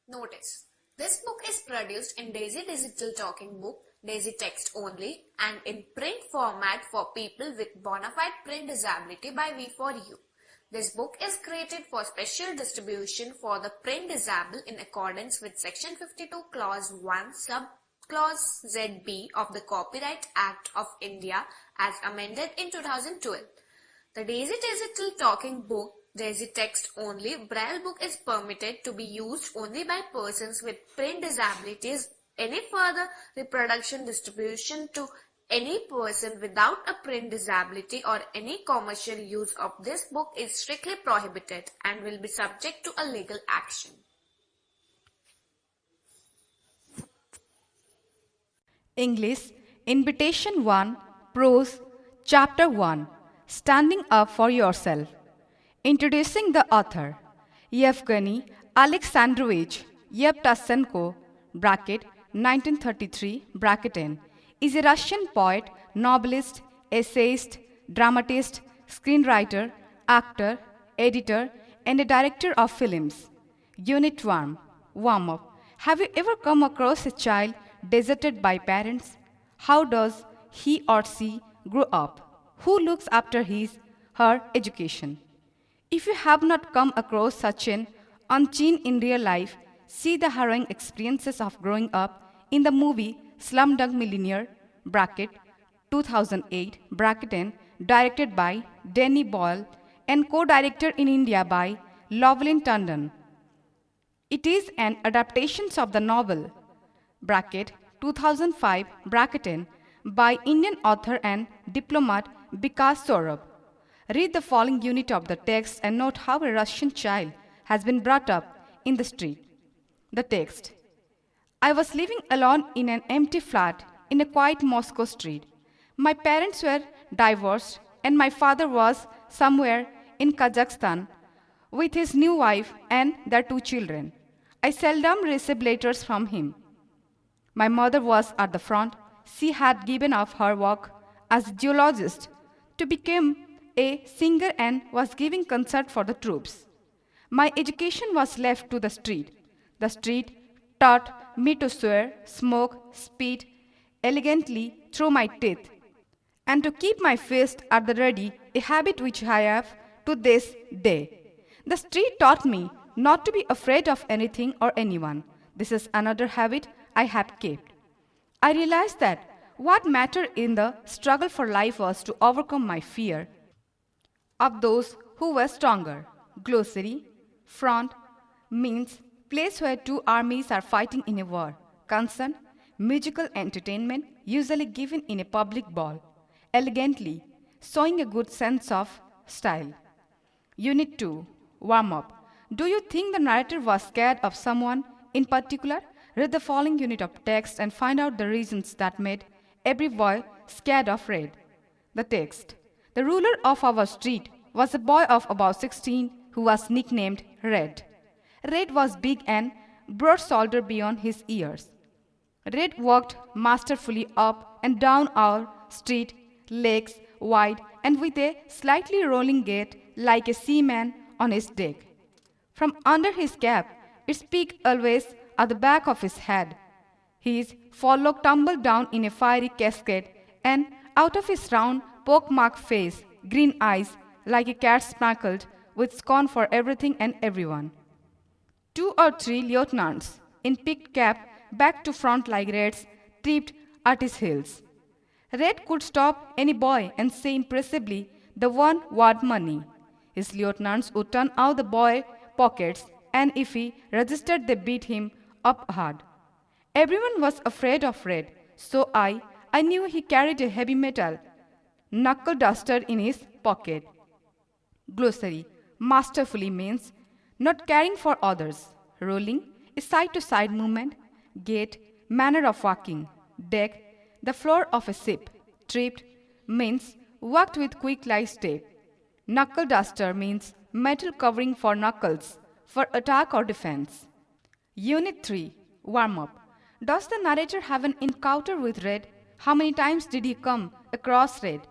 Notice, this book is produced in Daisy Digital Talking Book, Daisy Text only, and in print format for people with bona fide print disability by V4U. This book is created for special distribution for the print disabled in accordance with Section 52 Clause 1 Sub-Clause ZB of the Copyright Act of India as amended in 2012. The Daisy Digital Talking Book, Daisy Text only, Braille book is permitted to be used only by persons with print disabilities. Any further reproduction, distribution to any person without a print disability or any commercial use of this book is strictly prohibited and will be subject to a legal action. English, Invitation 1, Prose, Chapter 1, Standing Up for Yourself. Introducing the author. Yevgeny Alexandrovich Yevtushenko, bracket 1933, bracket N, is a Russian poet, novelist, essayist, dramatist, screenwriter, actor, editor, and a director of films. Unit 1. Warm-up. Have you ever come across a child deserted by parents? How does he or she grow up? Who looks after his, her education? If you have not come across such an unseen in real life, see the harrowing experiences of growing up in the movie Slumdog Millionaire, bracket 2008, bracket N, directed by Danny Boyle and co-directed in India by Lovelin Tandon. It is an adaptation of the novel, bracket 2005, bracket N, by Indian author and diplomat Bikas Saurabh. Read the following unit of the text and note how a Russian child has been brought up in the street. The text. I was living alone in an empty flat in a quiet Moscow street. My parents were divorced and my father was somewhere in Kazakhstan with his new wife and their 2 children. I seldom received letters from him. My mother was at the front. She had given up her work as a geologist to become a singer and was giving concert for the troops. My education was left to the street. The street taught me to swear, smoke, spit elegantly through my teeth, and to keep my fist at the ready, a habit which I have to this day. The street taught me not to be afraid of anything or anyone. This is another habit I have kept. I realized that what mattered in the struggle for life was to overcome my fear of those who were stronger. Glossary. Front means place where 2 armies are fighting in a war. Concern, musical entertainment usually given in a public ball. Elegantly, showing a good sense of style. Unit 2. Warm up. Do you think the narrator was scared of someone in particular? Read the following unit of text and find out the reasons that made every boy scared of Red. The text. The ruler of our street was a boy of about 16 who was nicknamed Red. Red was big and broad-shouldered beyond his ears. Red walked masterfully up and down our street, legs wide and with a slightly rolling gait like a seaman on his deck. From under his cap, its peak always at the back of his head. His forelock tumbled down in a fiery cascade, and out of his round, pock-marked face, green eyes, like a cat sprinkled with scorn for everything and everyone. 2 or 3 lieutenants, in peaked cap, back to front like Reds, tripped at his heels. Red could stop any boy and say impressively the one word money. His lieutenants would turn out the boy's pockets, and if he resisted, they beat him up hard. Everyone was afraid of Red, so I knew he carried a heavy metal knuckle duster in his pocket. Glossary. Masterfully means not caring for others. Rolling, a side-to-side movement. Gait, manner of walking. Deck, the floor of a ship. Tripped means walked with quick light step. Knuckle duster means metal covering for knuckles, for attack or defense. Unit 3. Warm-up. Does the narrator have an encounter with Red? How many times did he come across Red?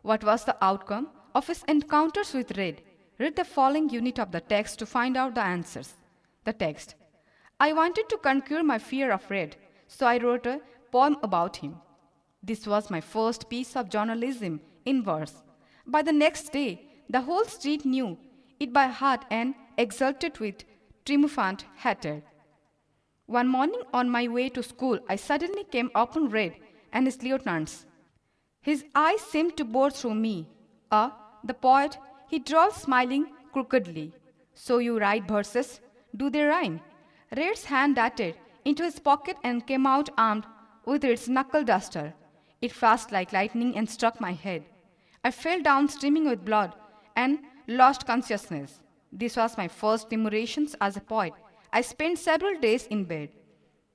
What was the outcome of his encounters with Red? Read the following unit of the text to find out the answers. The text. I wanted to conquer my fear of Red, so I wrote a poem about him. This was my first piece of journalism in verse. By the next day, the whole street knew it by heart and exulted with triumphant hatred. One morning on my way to school, I suddenly came upon Red and his lieutenants. His eyes seemed to bore through me. The poet, he drawled smiling crookedly. So you write verses? Do they rhyme? Red's hand darted into his pocket and came out armed with its knuckle duster. It flashed like lightning and struck my head. I fell down streaming with blood and lost consciousness. This was my first immersions as a poet. I spent several days in bed.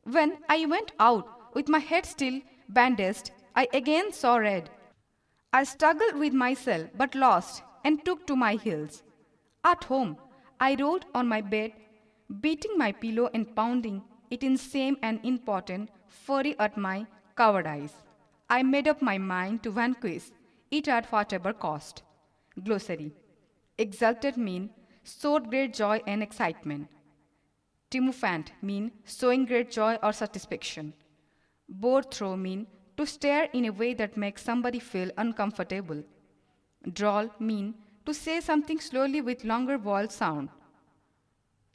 When I went out with my head still bandaged, I again saw Red. I struggled with myself but lost and took to my heels. At home, I rolled on my bed, beating my pillow and pounding it in shame and impotent fury at my cowardice. I made up my mind to vanquish it at whatever cost. Glossary. Exulted mean showed great joy and excitement. Triumphant mean showing great joy or satisfaction. Bore through mean to stare in a way that makes somebody feel uncomfortable. Drawl mean to say something slowly with longer vowel sound.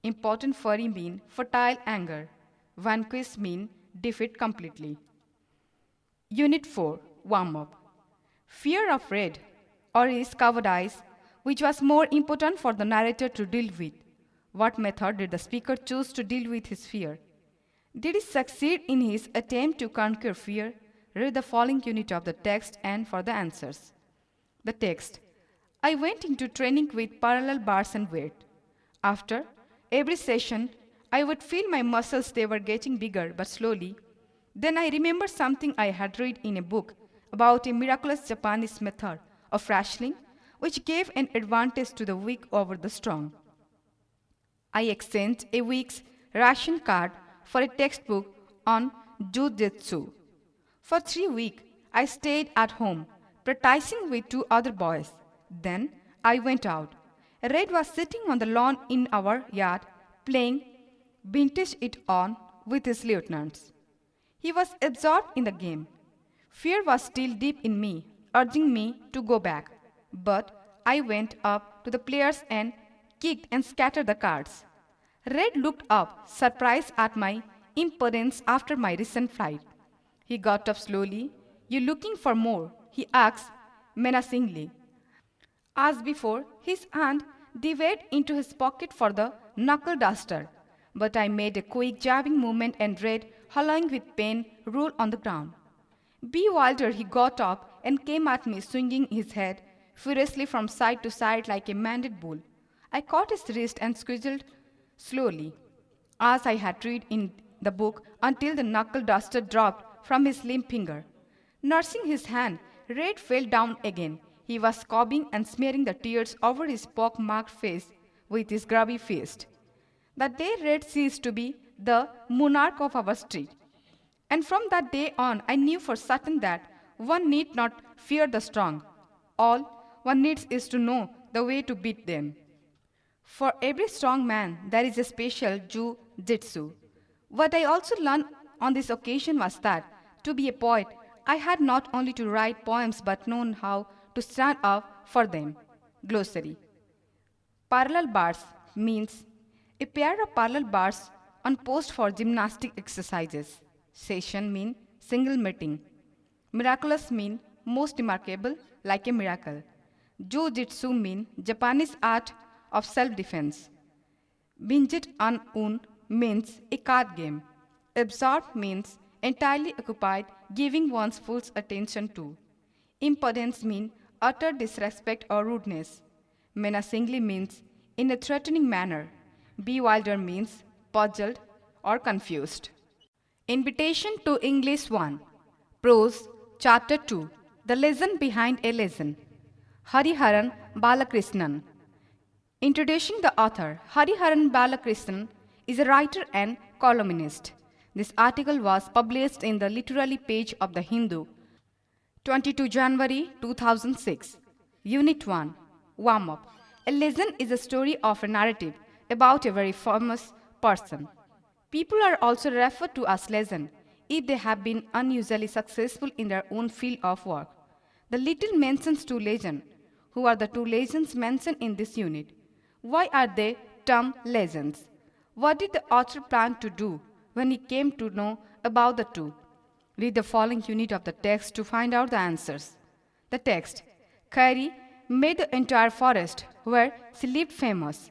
Important fury mean fertile anger. Vanquish mean defeat completely. Unit 4 Warm up. Fear of Red or his cowardice, which was more important for the narrator to deal with. What method did the speaker choose to deal with his fear? Did he succeed in his attempt to conquer fear? Read the following unit of the text and for the answers. The text. I went into training with parallel bars and weight. After every session, I would feel my muscles, they were getting bigger but slowly. Then I remembered something I had read in a book about a miraculous Japanese method of wrestling which gave an advantage to the weak over the strong. I exchanged a week's ration card for a textbook on Jiu-Jitsu. For 3 weeks, I stayed at home, practicing with 2 other boys. Then I went out. Red was sitting on the lawn in our yard, playing vintage it on with his lieutenants. He was absorbed in the game. Fear was still deep in me, urging me to go back. But I went up to the players and kicked and scattered the cards. Red looked up, surprised at my impudence after my recent flight. He got up slowly. You looking for more? He asked menacingly. As before, his hand dived into his pocket for the knuckle duster. But I made a quick jabbing movement and Red, hollowing with pain, rolled on the ground. Bewildered, he got up and came at me, swinging his head furiously from side to side like a maned bull. I caught his wrist and squeezed slowly, as I had read in the book, until the knuckle duster dropped from his limp finger. Nursing his hand, Red fell down again. He was sobbing and smearing the tears over his pock-marked face with his grubby fist. That day Red ceased to be the monarch of our street. And from that day on, I knew for certain that one need not fear the strong. All one needs is to know the way to beat them. For every strong man, there is a special Jiu-Jitsu. What I also learned on this occasion was that, to be a poet, I had not only to write poems but known how to stand up for them. Glossary. Parallel bars means a pair of parallel bars on post for gymnastic exercises. Session mean single meeting. Miraculous mean most remarkable, like a miracle. Jiu-Jitsu mean Japanese art of self-defense. Binjit an un means a card game. Absorbed means entirely occupied, giving one's full attention to. Impudence means utter disrespect or rudeness. Menacingly means in a threatening manner. Bewildered means puzzled or confused. Invitation to English 1. Prose, Chapter 2. The Legend Behind a Legend. Hariharan Balakrishnan. Introducing the author, Hariharan Balakrishnan is a writer and columnist. This article was published in the literary page of The Hindu, 22 January 2006. Unit 1. Warm up. A legend is a story of a narrative about a very famous person. People are also referred to as legend if they have been unusually successful in their own field of work. The little mentions two legends. Who are the two legends mentioned in this unit? Why are they termed legends? What did the author plan to do when he came to know about the two? Read the following unit of the text to find out the answers. The text: Kairi made the entire forest where she lived famous.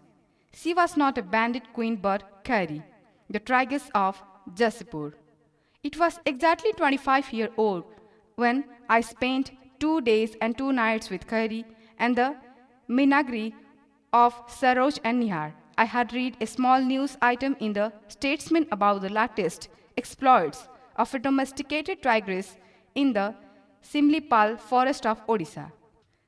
She was not a bandit queen but Kairi, the tigress of Jasipur. It was exactly 25 years old when I spent 2 days and 2 nights with Kairi and the Minagri of Saroj and Nihar. I had read a small news item in the Statesman about the latest exploits of a domesticated tigress in the Simlipal forest of Odisha.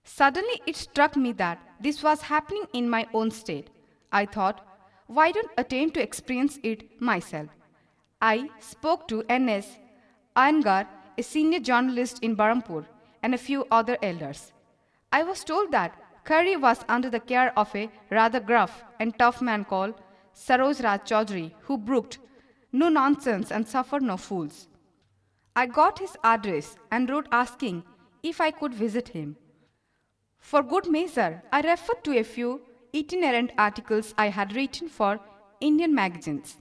Suddenly it struck me that this was happening in my own state. I thought, why don't attempt to experience it myself? I spoke to N.S. Iyengar, a senior journalist in Barampur, and a few other elders. I was told that Curry was under the care of a rather gruff and tough man called Saroj Raj Chaudhary, who brooked no nonsense and suffered no fools. I got his address and wrote asking if I could visit him. For good measure, I referred to a few itinerant articles I had written for Indian magazines.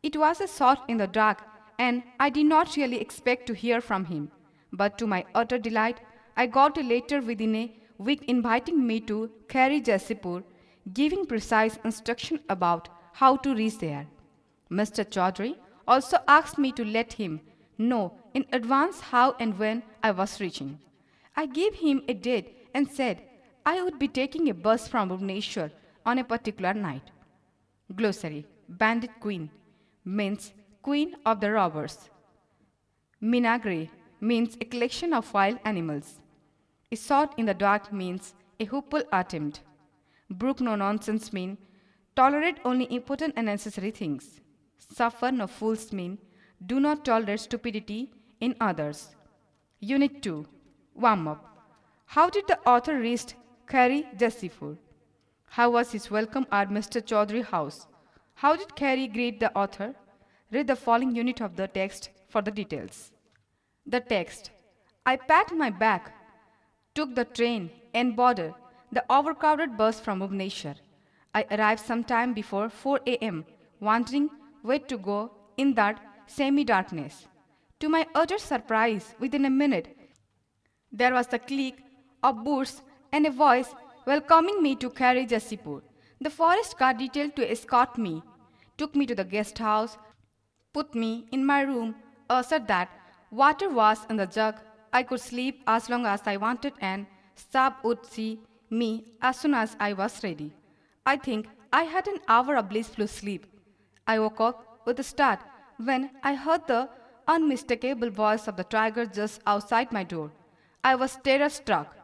It was a shot in the dark, and I did not really expect to hear from him. But to my utter delight, I got a letter within a week inviting me to Kari Jasipur, giving precise instruction about how to reach there. Mr. Chaudhary also asked me to let him know in advance how and when I was reaching. I gave him a date and said I would be taking a bus from Bhubaneswar on a particular night. Glossary: Bandit Queen means Queen of the Robbers. Minagre means a collection of wild animals. A shot in the dark means a hopeful attempt. Brook no nonsense mean tolerate only important and necessary things. Suffer no fools mean do not tolerate stupidity in others. Unit 2. Warm up. How did the author reach Kari Jasipur? How was his welcome at Mr. Chaudhary house? How did Kari greet the author? Read the following unit of the text for the details. The text: I packed my bag, took the train and boarded the overcrowded bus from Bhubaneswar. I arrived sometime before 4 a.m., wondering where to go in that semi-darkness. To my utter surprise, within a minute, there was the click of boots and a voice welcoming me to Kari Jasipur. The forest car detailed to escort me took me to the guest house, put me in my room, assured that water was in the jug, I could sleep as long as I wanted, and Sab would see me as soon as I was ready. I think I had an hour of blissful sleep. I woke up with a start when I heard the unmistakable voice of the tiger just outside my door. I was terror struck.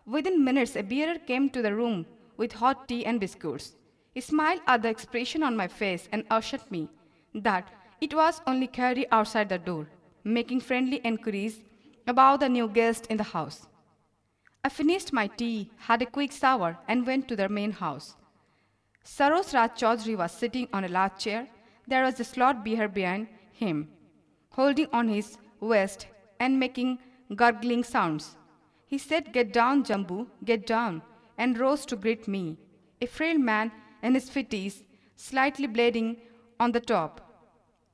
Within minutes, a bearer came to the room with hot tea and biscuits. He smiled at the expression on my face and assured me that it was only Carrie outside the door, making friendly enquiries about the new guest in the house. I finished my tea, had a quick shower, and went to the main house. Saroj Raj Chaudhary was sitting on a large chair. There was a slot bear behind him, holding on his waist and making gurgling sounds. He said, "Get down, Jambu, get down," and rose to greet me, a frail man in his fifties, slightly bleeding on the top.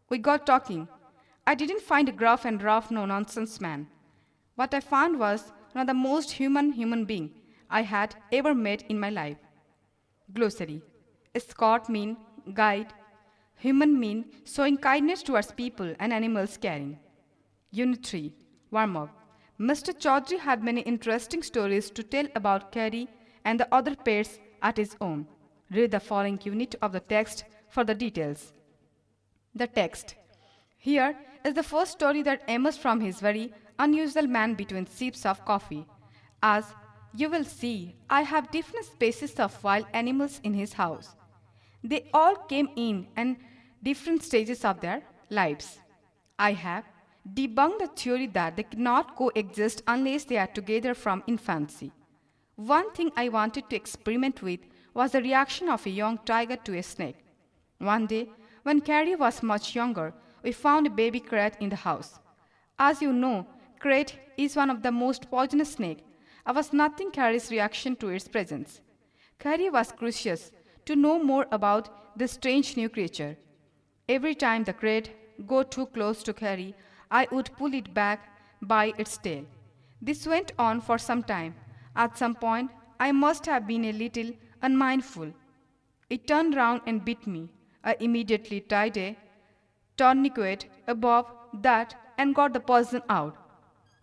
We got talking. I didn't find a gruff and rough no-nonsense man. What I found was one of the most human being I had ever met in my life. Glossary: Escort mean guide. Human mean showing kindness towards people and animals caring. Unit 3. Warm up. Mr. Chaudhary had many interesting stories to tell about Carrie and the other pets at his home. Read the following unit of the text for the details. The text: Here is the first story that emerged from his very unusual man between sips of coffee. As you will see, I have different species of wild animals in his house. They all came in and different stages of their lives. I have debunked the theory that they cannot coexist unless they are together from infancy. One thing I wanted to experiment with was the reaction of a young tiger to a snake. One day, when Carrie was much younger, we found a baby krait in the house. As you know, krait is one of the most poisonous snake. I was nothing Carrie's reaction to its presence. Carrie was curious to know more about this strange new creature. Every time the krait got too close to Carrie, I would pull it back by its tail. This went on for some time. At some point, I must have been a little unmindful. It turned round and bit me. I immediately tied a tourniquet above that and got the poison out.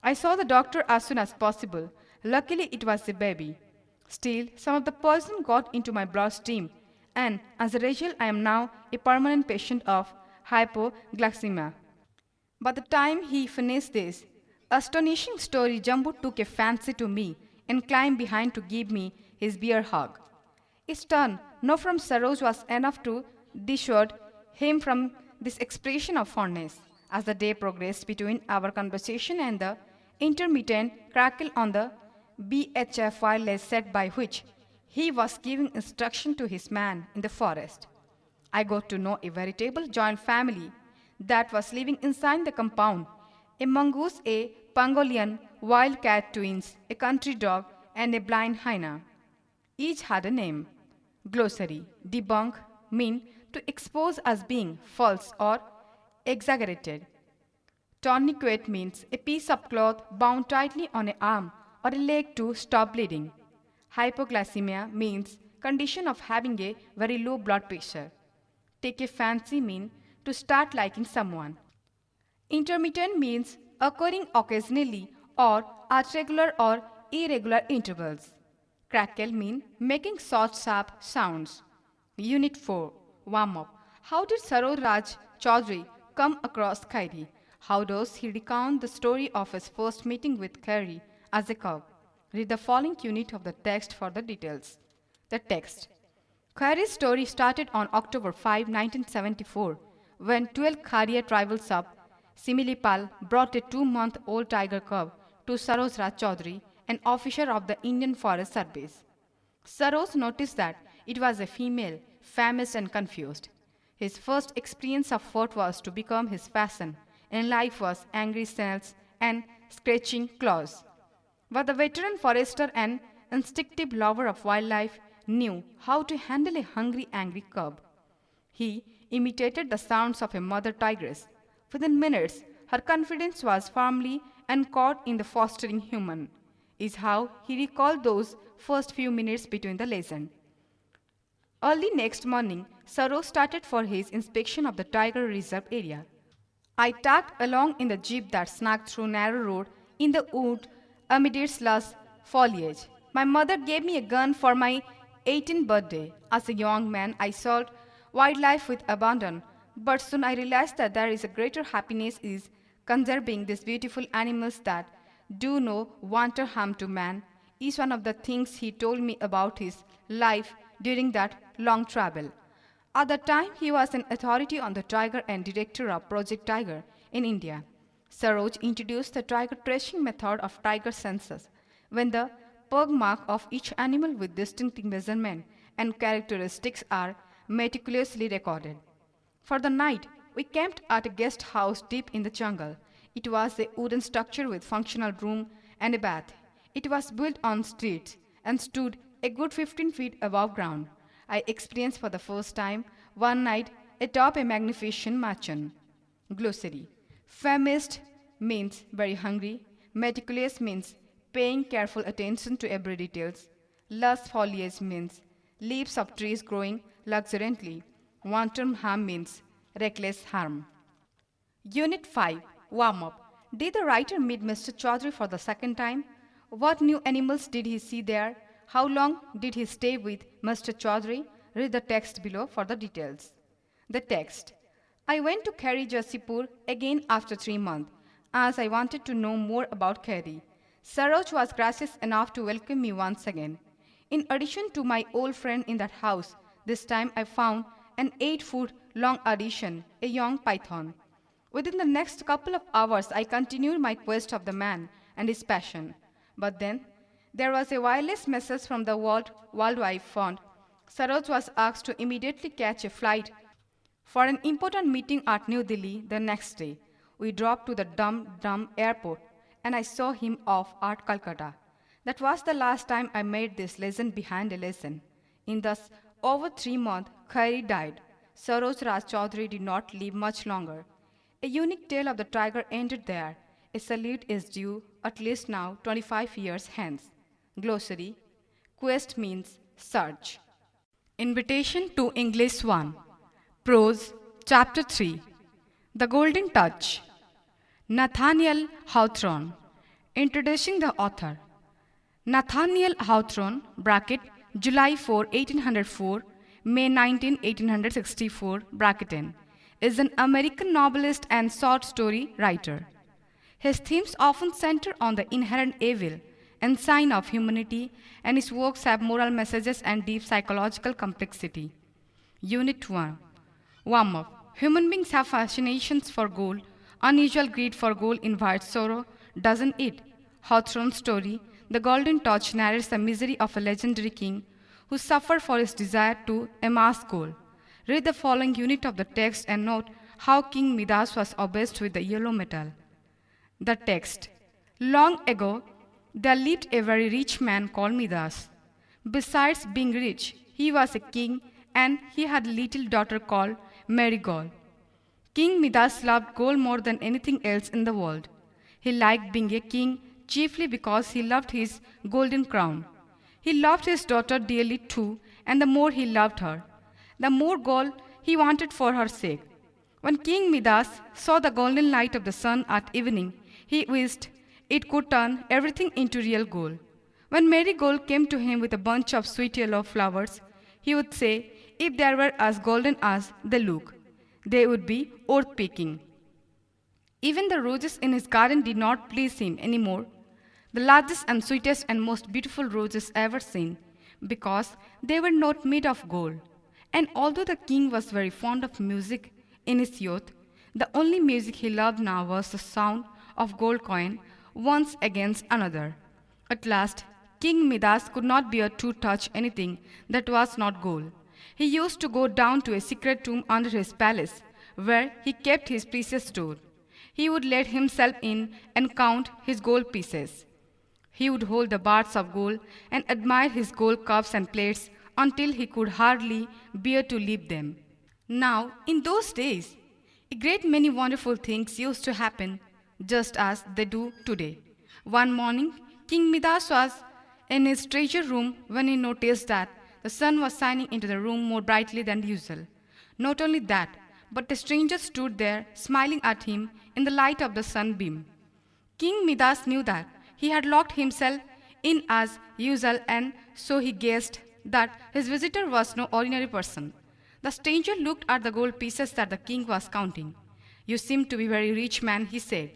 I saw the doctor as soon as possible. Luckily, it was a baby. Still, some of the poison got into my bloodstream, and as a result, I am now a permanent patient of hypoglycemia. By the time he finished this astonishing story, Jumbo took a fancy to me and climbed behind to give me his bear hug. His turn, no from Saroj, was enough to dissuade him from this expression of fondness. As the day progressed between our conversation and the intermittent crackle on the BHF wireless set by which he was giving instruction to his man in the forest, I got to know a veritable joint family that was living inside the compound. A mongoose, a pangolian, wildcat twins, a country dog, and a blind hyena. Each had a name. Glossary: debunk, mean to expose as being false or exaggerated. Tourniquet means a piece of cloth bound tightly on an arm or a leg to stop bleeding. Hypoglycemia means condition of having a very low blood pressure. Take a fancy mean to start liking someone. Intermittent means occurring occasionally or at regular or irregular intervals. Crackle mean making short sharp sounds. Unit 4. Warm up. How did Saroj Raj Chaudhary come across Khairi? How does he recount the story of his first meeting with Khairi as a cub? Read the following unit of the text for the details. The text. Khairi's story started on October 5, 1974, when 12 Kharia tribal sub Similipal brought a 2-month-old tiger cub to Saroj Raj Chaudhary, an officer of the Indian Forest Service. Saroj noticed that it was a female, famished and confused. His first experience of what was to become his passion in life was angry snails and scratching claws. But the veteran forester and instinctive lover of wildlife knew how to handle a hungry, angry cub. He imitated the sounds of a mother tigress. Within minutes, her confidence was firmly anchored in the fostering human, is how he recalled those first few minutes between the legend. Early next morning, Saroj started for his inspection of the tiger reserve area. I tagged along in the jeep that snagged through narrow road in the wood amidst lush foliage. My mother gave me a gun for my 18th birthday. As a young man, I sought wildlife with abandon, but soon I realized that there is a greater happiness is conserving these beautiful animals that do no wanton harm to man. Is one of the things he told me about his life during that long travel. At the time, he was an authority on the tiger and director of Project Tiger in India. Saroj introduced the tiger tracing method of tiger census, when the pug mark of each animal with distinctive measurement and characteristics are meticulously recorded. For the night, we camped at a guest house deep in the jungle. It was a wooden structure with functional room and a bath. It was built on stilts and stood a good 15 feet above ground. I experienced for the first time one night atop a magnificent mansion. Glossary. Famished means very hungry. Meticulous means paying careful attention to every details. Lush foliage means leaves of trees growing luxuriantly. Wanton harm means reckless harm. Unit 5. Warm up. Did the writer meet Mr. Chaudhary for the second time? What new animals did he see there? How long did he stay with Mr. Chaudhary? Read the text below for the details. The text. I went to Khairi Jasipur again after 3 months, as I wanted to know more about Khairi. Saroj was gracious enough to welcome me once again. In addition to my old friend in that house, this time I found an 8-foot long addition, a young python. Within the next couple of hours, I continued my quest of the man and his passion. But then, there was a wireless message from the World Wildlife Fund. Saroj was asked to immediately catch a flight For an important meeting at New Delhi the next day, we dropped to the Dum airport and I saw him off at Calcutta. That was the last time I made this lesson behind a lesson. In thus over 3 months, Khairi died. Saroj Raj Chaudhary did not live much longer. A unique tale of the tiger ended there. A salute is due at least now 25 years hence. Glossary. Quest means search. Invitation to English 1. Prose, Chapter 3. The Golden Touch. Nathaniel Hawthorne. Introducing the author. Nathaniel Hawthorne, bracket, July 4, 1804, May 19, 1864, bracket n, is an American novelist and short story writer. His themes often center on the inherent evil and sign of humanity, and his works have moral messages and deep psychological complexity. Unit 1. Warm-up. Human beings have fascinations for gold. Unusual greed for gold invites sorrow, doesn't it? Hawthorne's story, The Golden Touch, narrates the misery of a legendary king who suffered for his desire to amass gold. Read the following unit of the text and note how King Midas was obsessed with the yellow metal. The text. Long ago, there lived a very rich man called Midas. Besides being rich, he was a king and he had a little daughter called Marigold. King Midas loved gold more than anything else in the world. He liked being a king chiefly because he loved his golden crown. He loved his daughter dearly too, and the more he loved her, the more gold he wanted for her sake. When King Midas saw the golden light of the sun at evening, he wished it could turn everything into real gold. When Marigold came to him with a bunch of sweet yellow flowers, he would say, if they were as golden as they look, they would be worth picking. Even the roses in his garden did not please him any more, the largest and sweetest and most beautiful roses ever seen, because they were not made of gold. And although the king was very fond of music in his youth, the only music he loved now was the sound of gold coin once against another. At last, King Midas could not bear to touch anything that was not gold. He used to go down to a secret room under his palace, where he kept his precious store. He would let himself in and count his gold pieces. He would hold the bars of gold and admire his gold cups and plates until he could hardly bear to leave them. Now, in those days, a great many wonderful things used to happen, just as they do today. One morning, King Midas was in his treasure room when he noticed that the sun was shining into the room more brightly than usual. Not only that, but a stranger stood there smiling at him in the light of the sunbeam. King Midas knew that he had locked himself in as usual, and so he guessed that his visitor was no ordinary person. The stranger looked at the gold pieces that the king was counting. You seem to be a very rich man, he said.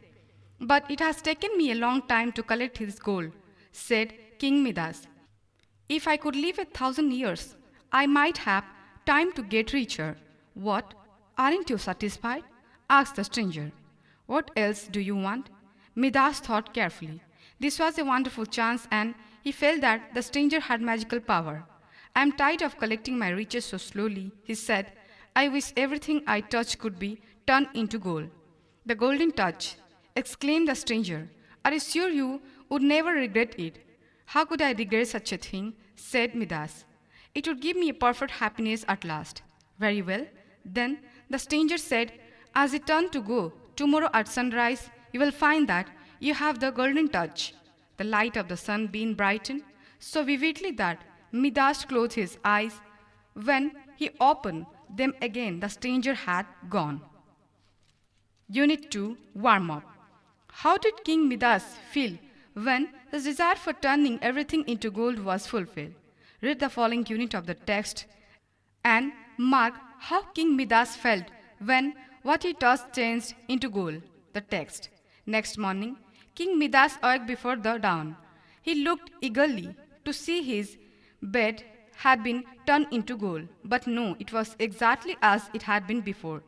But it has taken me a long time to collect his gold, said King Midas. If I could live 1,000 years, I might have time to get richer. What? Aren't you satisfied? Asked the stranger. What else do you want? Midas thought carefully. This was a wonderful chance, and he felt that the stranger had magical power. I am tired of collecting my riches so slowly, he said. I wish everything I touch could be turned into gold. The golden touch, exclaimed the stranger. Are you sure you would never regret it? How could I regret such a thing? Said Midas. It would give me a perfect happiness at last. Very well. Then the stranger said, as he turned to go, tomorrow at sunrise, you will find that you have the golden touch. The light of the sun being brightened so vividly that Midas closed his eyes. When he opened them again, the stranger had gone. Unit 2. Warm-up. How did King Midas feel when his desire for turning everything into gold was fulfilled? Read the following unit of the text and mark how King Midas felt when what he touched changed into gold. The text. Next morning, King Midas awoke before the dawn. He looked eagerly to see his bed had been turned into gold, but no, it was exactly as it had been before.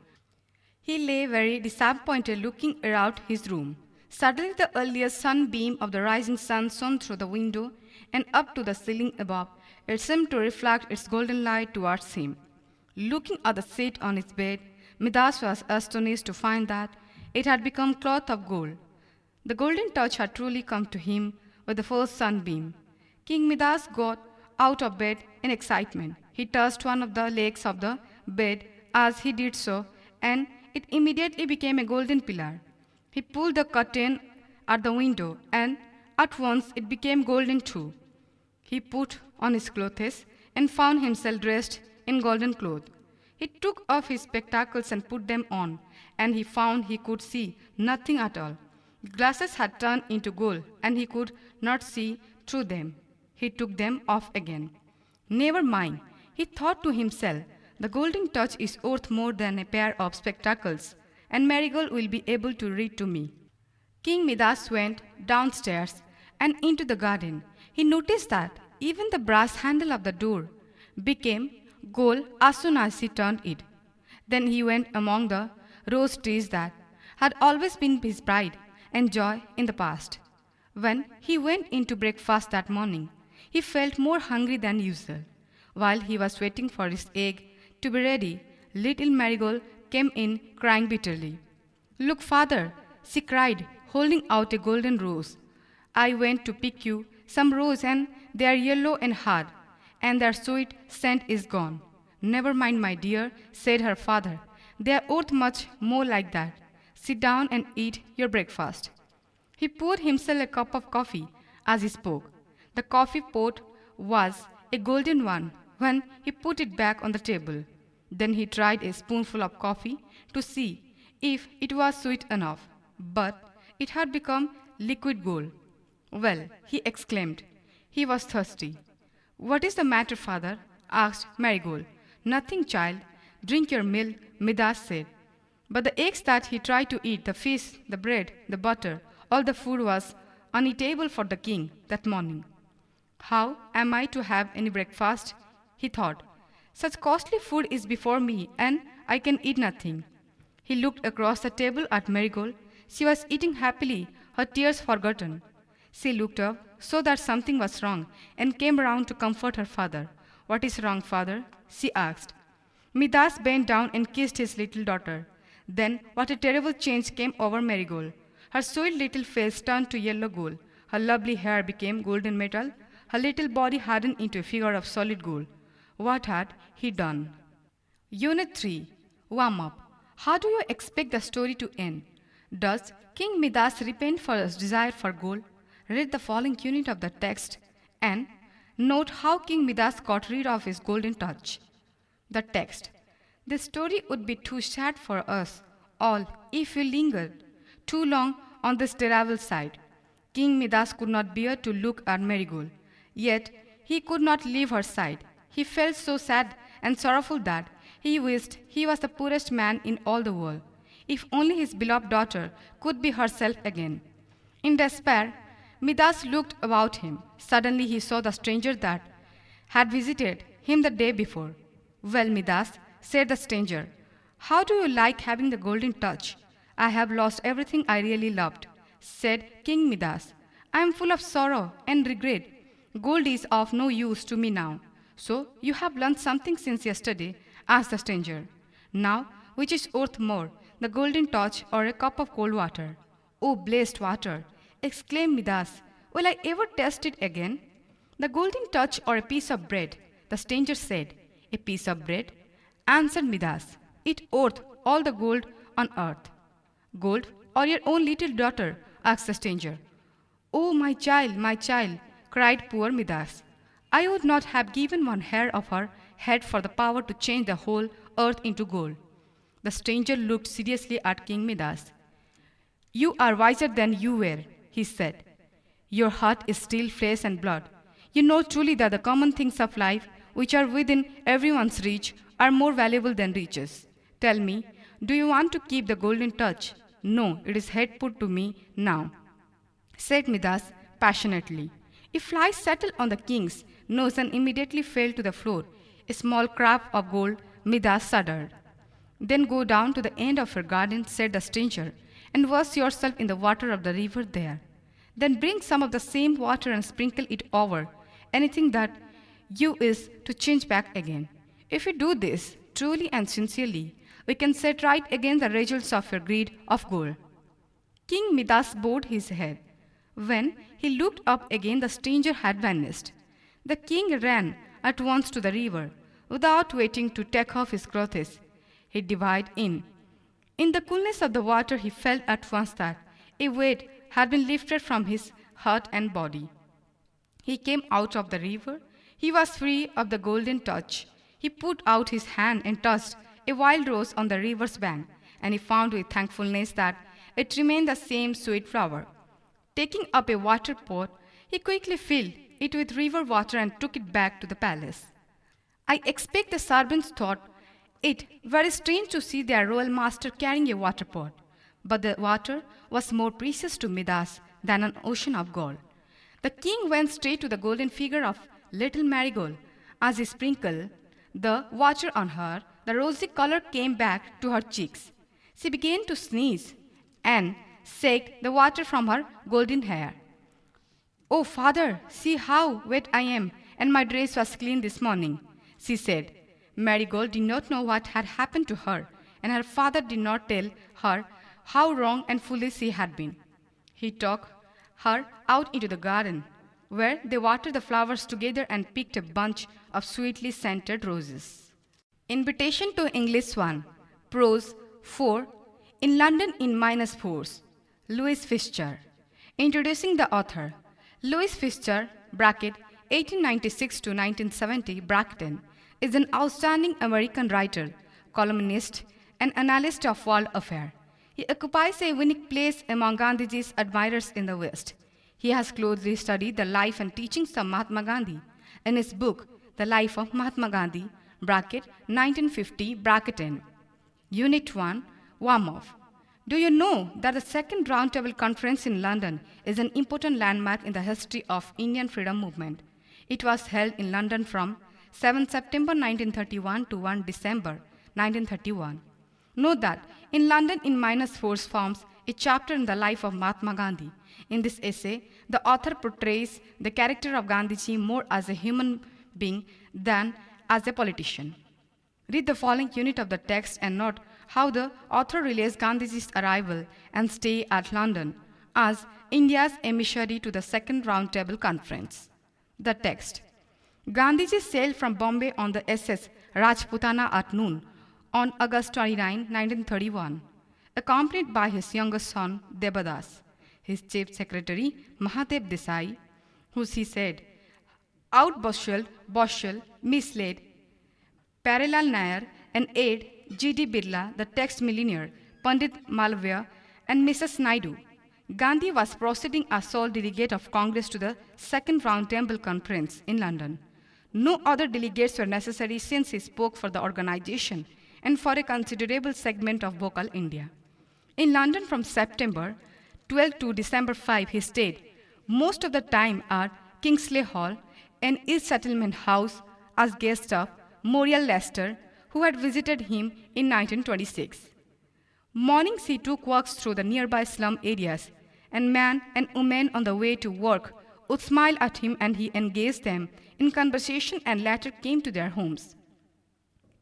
He lay very disappointed looking around his room. Suddenly the earliest sunbeam of the rising sun shone through the window and up to the ceiling above. It seemed to reflect its golden light towards him. Looking at the seat on his bed, Midas was astonished to find that it had become cloth of gold. The golden touch had truly come to him with the first sunbeam. King Midas got out of bed in excitement. He touched one of the legs of the bed as he did so, and it immediately became a golden pillar. He pulled the curtain at the window, and at once it became golden too. He put on his clothes and found himself dressed in golden cloth. He took off his spectacles and put them on, and he found he could see nothing at all. The glasses had turned into gold, and he could not see through them. He took them off again. Never mind, he thought to himself, the golden touch is worth more than a pair of spectacles, and Marigold will be able to read to me. King Midas went downstairs and into the garden. He noticed that even the brass handle of the door became gold as soon as he turned it. Then he went among the rose trees that had always been his pride and joy in the past. When he went in to breakfast that morning, he felt more hungry than usual. While he was waiting for his egg to be ready, little Marigold came in crying bitterly. "Look, father," she cried, holding out a golden rose. "I went to pick you some roses, and they are yellow and hard, and their sweet scent is gone." "Never mind, my dear," said her father. "They are worth much more like that. Sit down and eat your breakfast." He poured himself a cup of coffee as he spoke. The coffee pot was a golden one when he put it back on the table. Then he tried a spoonful of coffee to see if it was sweet enough, but it had become liquid gold. "Well," he exclaimed. He was thirsty. "What is the matter, father?" asked Marigold. "Nothing, child. Drink your milk," Midas said. But the eggs that he tried to eat, the fish, the bread, the butter, all the food was uneatable for the king that morning. "How am I to have any breakfast?" he thought. "Such costly food is before me, and I can eat nothing." He looked across the table at Marigold. She was eating happily, her tears forgotten. She looked up, saw that something was wrong, and came round to comfort her father. "What is wrong, father?" she asked. Midas bent down and kissed his little daughter. Then what a terrible change came over Marigold. Her sweet little face turned to yellow gold. Her lovely hair became golden metal. Her little body hardened into a figure of solid gold. What had he done? Unit 3. Warm up. How do you expect the story to end? Does King Midas repent for his desire for gold? Read the following unit of the text and note how King Midas got rid of his golden touch. The text. This story would be too sad for us all if we lingered too long on this terrible side. King Midas could not bear to look at Marigold, yet he could not leave her side. He felt so sad and sorrowful that he wished he was the poorest man in all the world. If only his beloved daughter could be herself again. In despair, Midas looked about him. Suddenly he saw the stranger that had visited him the day before. "Well, Midas," said the stranger, "how do you like having the golden touch?" "I have lost everything I really loved," said King Midas. "I am full of sorrow and regret. Gold is of no use to me now." "So you have learned something since yesterday?" asked the stranger. "Now, which is worth more, the golden touch or a cup of cold water?" "Oh, blessed water!" exclaimed Midas. "Will I ever taste it again?" "The golden touch or a piece of bread?" the stranger said. "A piece of bread," answered Midas. "It worth all the gold on earth." "Gold or your own little daughter?" asked the stranger. "Oh, my child," cried poor Midas. "I would not have given one hair of her head for the power to change the whole earth into gold." The stranger looked seriously at King Midas. "You are wiser than you were," he said. "Your heart is still flesh and blood. You know truly that the common things of life, which are within everyone's reach, are more valuable than riches. Tell me, do you want to keep the golden touch?" "No, it is head put to me now," said Midas passionately. A fly settled on the king's nose and immediately fell to the floor. A small crab of gold, Midas shuddered. "Then go down to the end of your garden," said the stranger, "and wash yourself in the water of the river there. Then bring some of the same water and sprinkle it over anything that you is to change back again. If you do this truly and sincerely, We can set right against the results of your greed of gold. King Midas bowed his head. When he looked up again, the stranger had vanished. The king ran at once to the river, without waiting to take off his clothes. He dived in. In the coolness of the water, he felt at once that a weight had been lifted from his heart and body. He came out of the river. He was free of the golden touch. He put out his hand and touched a wild rose on the river's bank, and he found with thankfulness that it remained the same sweet flower. Taking up a water pot, he quickly filled it with river water and took it back to the palace. I expect the servants thought it very strange to see their royal master carrying a water pot, but the water was more precious to Midas than an ocean of gold. The king went straight to the golden figure of little Marigold. As he sprinkled the water on her, the rosy color came back to her cheeks. She began to sneeze and shake the water from her golden hair. "Oh, father, see how wet I am, and my dress was clean this morning," she said. Marigold did not know what had happened to her, and her father did not tell her how wrong and foolish she had been. He took her out into the garden, where they watered the flowers together and picked a bunch of sweetly scented roses. Invitation to English 1, Prose 4, In London in minus fours. Louis Fischer. Introducing the author. Louis Fischer, bracket 1896 to 1970, bracket, is an outstanding American writer, columnist, and analyst of world affairs. He occupies a unique place among Gandhiji's admirers in the West. He has closely studied the life and teachings of Mahatma Gandhi. In his book, The Life of Mahatma Gandhi, bracket 1950, bracket N. Unit 1, Warm-Off. Do you know that the Second Roundtable Conference in London is an important landmark in the history of Indian freedom movement? It was held in London from 7 September 1931 to 1 December 1931. Note that In London in minus fours forms a chapter in the life of Mahatma Gandhi. In this essay, the author portrays the character of Gandhiji more as a human being than as a politician. Read the following unit of the text and note how the author relates Gandhiji's arrival and stay at London as India's emissary to the Second Roundtable Conference. The text. Gandhiji sailed from Bombay on the SS Rajputana at noon on August 29, 1931, accompanied by his youngest son Debadas, his chief secretary Mahadev Desai, who he said outbushelled, misled, Parilal Nair, an aide, G.D. Birla, the text millionaire, Pandit Malviya, and Mrs. Naidu. Gandhi was proceeding as sole delegate of Congress to the Second Roundtable Conference in London. No other delegates were necessary since he spoke for the organization and for a considerable segment of Vocal India. In London from September 12 to December 5, he stayed most of the time at Kingsley Hall, an East Settlement house, as guest of Muriel Lester, who had visited him in 1926. Mornings he took walks through the nearby slum areas, and men and women on the way to work would smile at him and he engaged them in conversation and later came to their homes.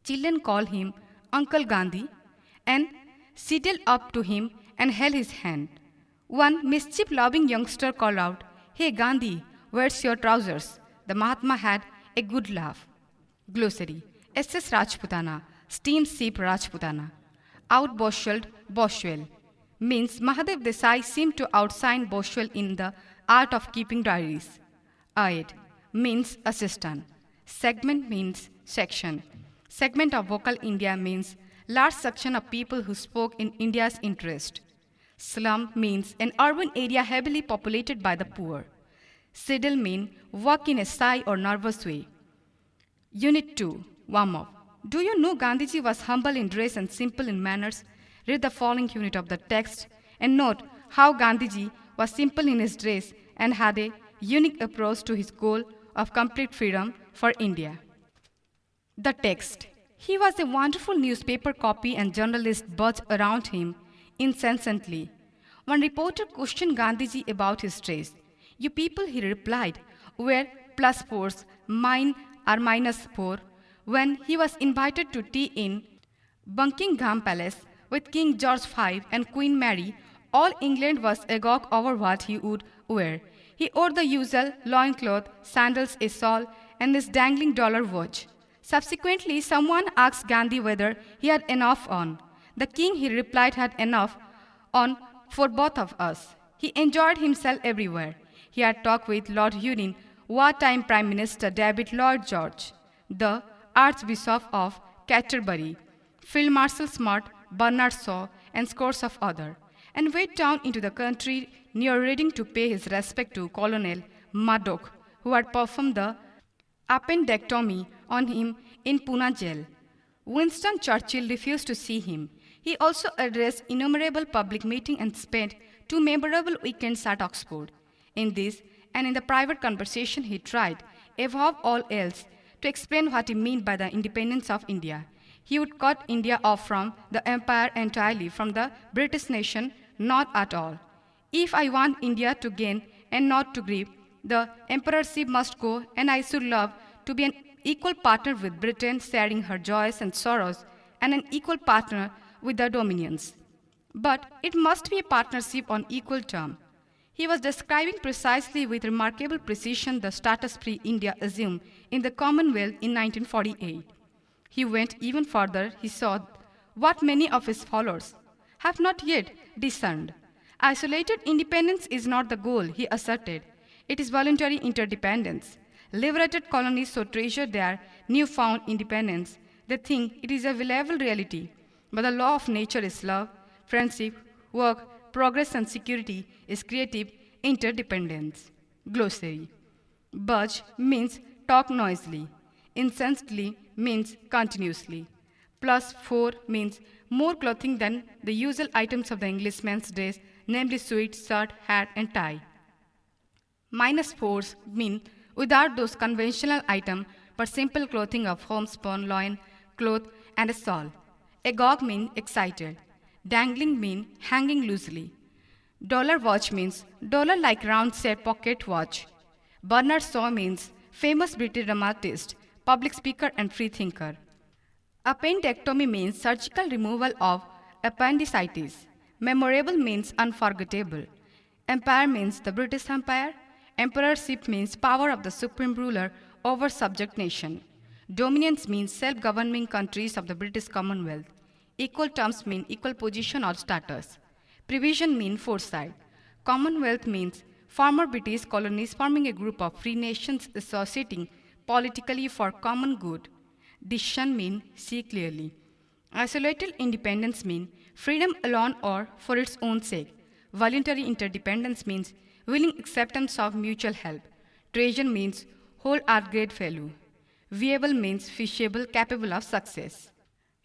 Children called him Uncle Gandhi and sidled up to him and held his hand. One mischief-loving youngster called out, "Hey Gandhi, where's your trousers?" The Mahatma had a good laugh. Glossary. SS Rajputana, steamship Rajputana. Outbushelled Boswell means Mahadev Desai seemed to outshine Boswell in the art of keeping diaries. Aide means assistant. Segment means section. Segment of Vocal India means large section of people who spoke in India's interest. Slum means an urban area heavily populated by the poor. Sidle means walk in a shy or nervous way. Unit 2, Warm-Up. Do you know Gandhiji was humble in dress and simple in manners? Read the following unit of the text and note how Gandhiji was simple in his dress and had a unique approach to his goal of complete freedom for India. The text. He was a wonderful newspaper copy and journalists buzzed around him incessantly. One reporter questioned Gandhiji about his dress. "You people," he replied, "wear plus fours, mine are minus four." When he was invited to tea in Buckingham Palace, with King George V and Queen Mary, all England was agog over what he would wear. He wore the usual loincloth, sandals, a shawl, and his dangling dollar watch. Subsequently, someone asked Gandhi whether he had enough on. The king, he replied, had enough on for both of us. He enjoyed himself everywhere. He had talked with Lord Hurin, wartime Prime Minister David Lloyd George, the Archbishop of Canterbury, Field Marshal Smart, Bernard Shaw, and scores of others, and went down into the country near Reading to pay his respect to Colonel Murdoch, who had performed the appendectomy on him in Pune jail. Winston Churchill refused to see him. He also addressed innumerable public meetings and spent 2 memorable weekends at Oxford. In this and in the private conversation he tried, above all else, to explain what he meant by the independence of India. He would cut India off from the empire entirely, from the British nation, not at all. If I want India to gain and not to grieve, the emperorship must go, and I should love to be an equal partner with Britain, sharing her joys and sorrows, and an equal partner with the dominions. But it must be a partnership on equal terms. He was describing precisely with remarkable precision the status pre-India assumed in the Commonwealth in 1948. He went even further. He saw what many of his followers have not yet discerned. Isolated independence is not the goal, he asserted. It is voluntary interdependence. Liberated colonies so treasure their newfound independence, they think it is a valuable reality. But the law of nature is love, friendship, work, progress, and security is creative interdependence. Glossary. Budge means talk noisily. Incessantly means continuously. Plus 4 means more clothing than the usual items of the Englishman's dress, namely suit, shirt, hat, and tie. Minus 4s mean without those conventional items, but simple clothing of homespun, loin, cloth, and a shawl. Agog means excited. Dangling means hanging loosely. Dollar watch means dollar-like round-set pocket watch. Bernard Shaw means famous British dramatist, public speaker, and free thinker. Appendectomy means surgical removal of appendicitis. Memorable means unforgettable. Empire means the British Empire. Emperorship means power of the supreme ruler over subject nation. Dominions means self-governing countries of the British Commonwealth. Equal terms mean equal position or status. Prevision means foresight. Commonwealth means former British colonies forming a group of free nations associating politically for common good. Decision means see clearly. Isolated independence means freedom alone or for its own sake. Voluntary interdependence means willing acceptance of mutual help. Treasure means whole earth great value. Viable means feasible, capable of success.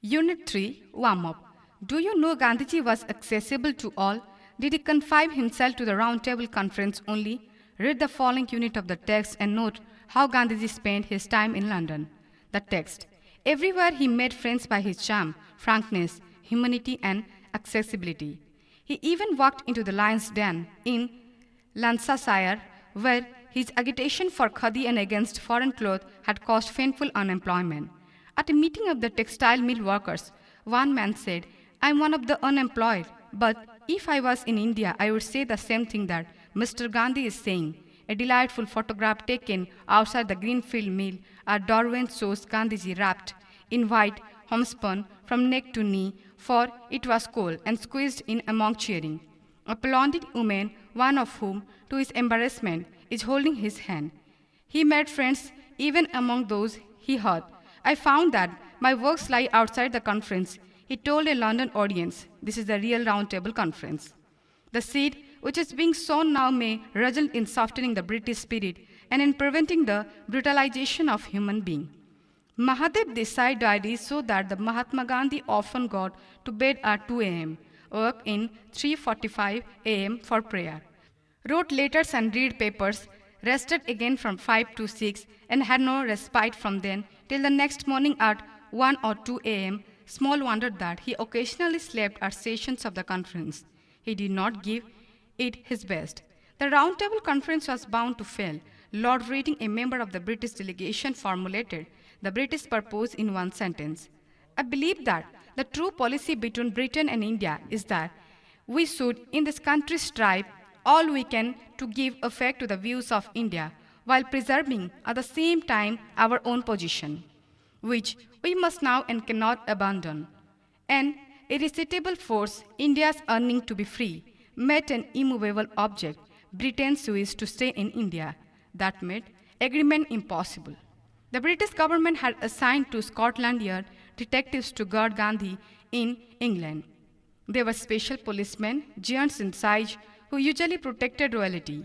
Unit 3, warm-up. Do you know Gandhiji was accessible to all? Did he confine himself to the round table conference only? Read the following unit of the text and note how Gandhiji spent his time in London. The text. Everywhere he made friends by his charm, frankness, humanity, and accessibility. He even walked into the lion's den in Lancashire, where his agitation for khadi and against foreign cloth had caused painful unemployment. At a meeting of the textile mill workers, one man said, "I am one of the unemployed, but if I was in India, I would say the same thing that Mr. Gandhi is saying." A delightful photograph taken outside the Greenfield mill at Darwin shows Gandhiji wrapped in white homespun from neck to knee, for it was cold, and squeezed in among cheering. A blonde woman, one of whom, to his embarrassment, is holding his hand. He made friends even among those he hurt. "I found that my works lie outside the conference," he told a London audience. This is the real roundtable conference. The seed which is being sown now may result in softening the British spirit and in preventing the brutalization of human being. Mahadev Desai died so that the Mahatma Gandhi often got to bed at 2 a.m., woke in 3:45 a.m. for prayer, wrote letters and read papers, rested again from 5 to 6, and had no respite from then till the next morning at 1 or 2 a.m. Small wonder that he occasionally slept at sessions of the conference. He did not give it his best. The Round Table Conference was bound to fail. Lord Reading, a member of the British delegation, formulated the British purpose in one sentence: I believe that the true policy between Britain and India is that we should in this country strive all we can to give effect to the views of India while preserving at the same time our own position, which we must now and cannot abandon. An irresistible force, India's yearning to be free, met an immovable object, Britain's wish to stay in India, that made agreement impossible. The British government had assigned to Scotland Yard detectives to guard Gandhi in England. They were special policemen, giants in size, who usually protected royalty.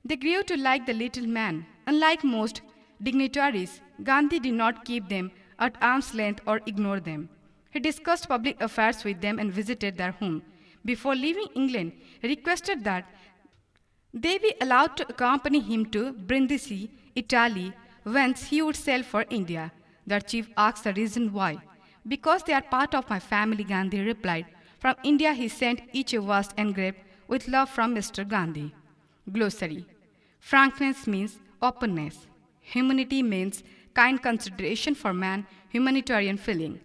They grew to like the little man. Unlike most dignitaries, Gandhi did not keep them at arm's length or ignore them. He discussed public affairs with them and visited their home. Before leaving England, he requested that they be allowed to accompany him to Brindisi, Italy, whence he would sail for India. Their chief asked the reason why. Because they are part of my family, Gandhi replied. From India he sent each a vast engraved with love from Mr. Gandhi. Glossary. Frankness means openness. Humanity means kind consideration for man, humanitarian feeling.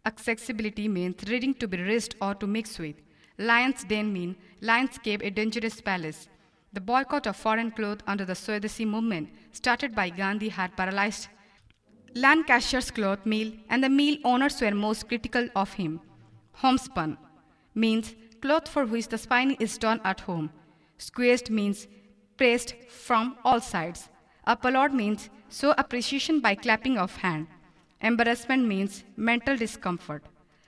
Accessibility means reading to be raised or to mix with. Lion's den mean lion's cave, a dangerous palace. The boycott of foreign clothes under the Swadeshi movement started by Gandhi had paralyzed Lancashire's cloth mill, and the mill owners were most critical of him. Homespun means cloth for which the spinning is done at home. Squeezed means pressed from all sides. Applaud means show appreciation by clapping of hand. Embarrassment means mental discomfort.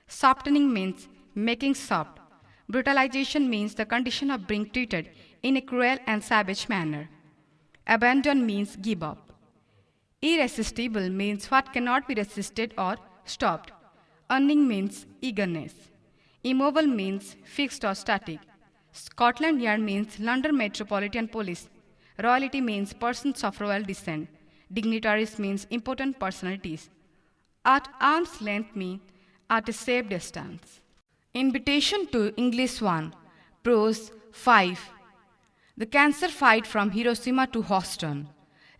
Softening means making soft. Brutalization means the condition of being treated in a cruel and savage manner. Abandon means give up. Irresistible means what cannot be resisted or stopped. Earning means eagerness. Immobile means fixed or static. Scotland Yard means London Metropolitan Police. Royalty means persons of royal descent. Dignitaries means important personalities. At arm's length means at a safe distance. Invitation to English 1. Prose 5. The Cancer Fight from Hiroshima to Houston.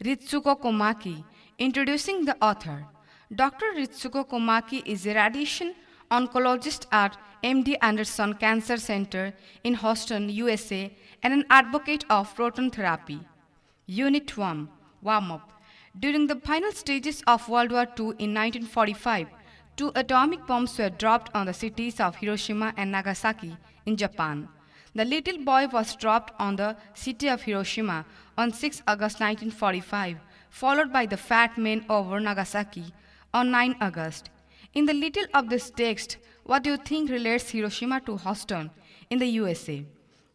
Ritsuko Komaki. Introducing the author. Dr. Ritsuko Komaki is a radiation oncologist at MD Anderson Cancer Center in Houston, USA, and an advocate of proton therapy. Unit 1. Warm-up. During the final stages of World War II in 1945, 2 atomic bombs were dropped on the cities of Hiroshima and Nagasaki in Japan. The little boy was dropped on the city of Hiroshima on 6 August 1945, followed by the fat man over Nagasaki on 9 August. In the title of this text, what do you think relates Hiroshima to Houston in the USA?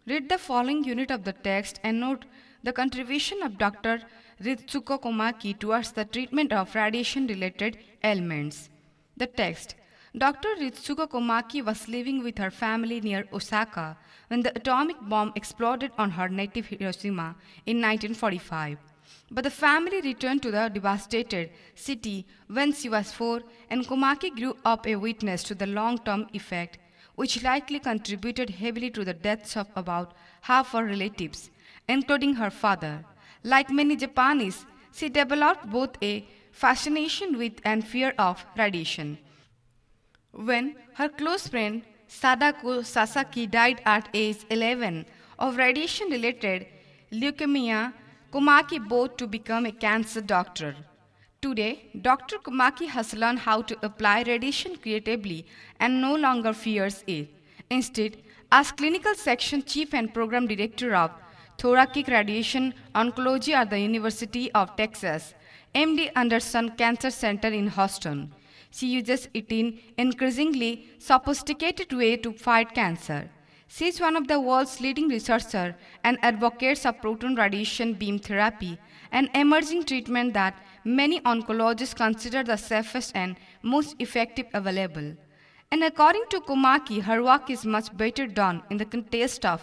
Read the following unit of the text and note the contribution of Dr. Ritsuko Komaki towards the treatment of radiation-related ailments. The text. Dr. Ritsuko Komaki was living with her family near Osaka when the atomic bomb exploded on her native Hiroshima in 1945. But the family returned to the devastated city when she was 4, and Komaki grew up a witness to the long-term effect, which likely contributed heavily to the deaths of about half her relatives, including her father. Like many Japanese, she developed both a fascination with and fear of radiation. When her close friend Sadako Sasaki died at age 11 of radiation-related leukemia, Komaki vowed to become a cancer doctor. Today, Dr. Komaki has learned how to apply radiation creatively and no longer fears it. Instead, as clinical section chief and program director of thoracic radiation oncology at the University of Texas, MD Anderson Cancer Center in Houston, she uses it in increasingly sophisticated way to fight cancer. She is one of the world's leading researchers and advocates of proton radiation beam therapy, an emerging treatment that many oncologists consider the safest and most effective available. And according to Komaki, her work is much better done in the context of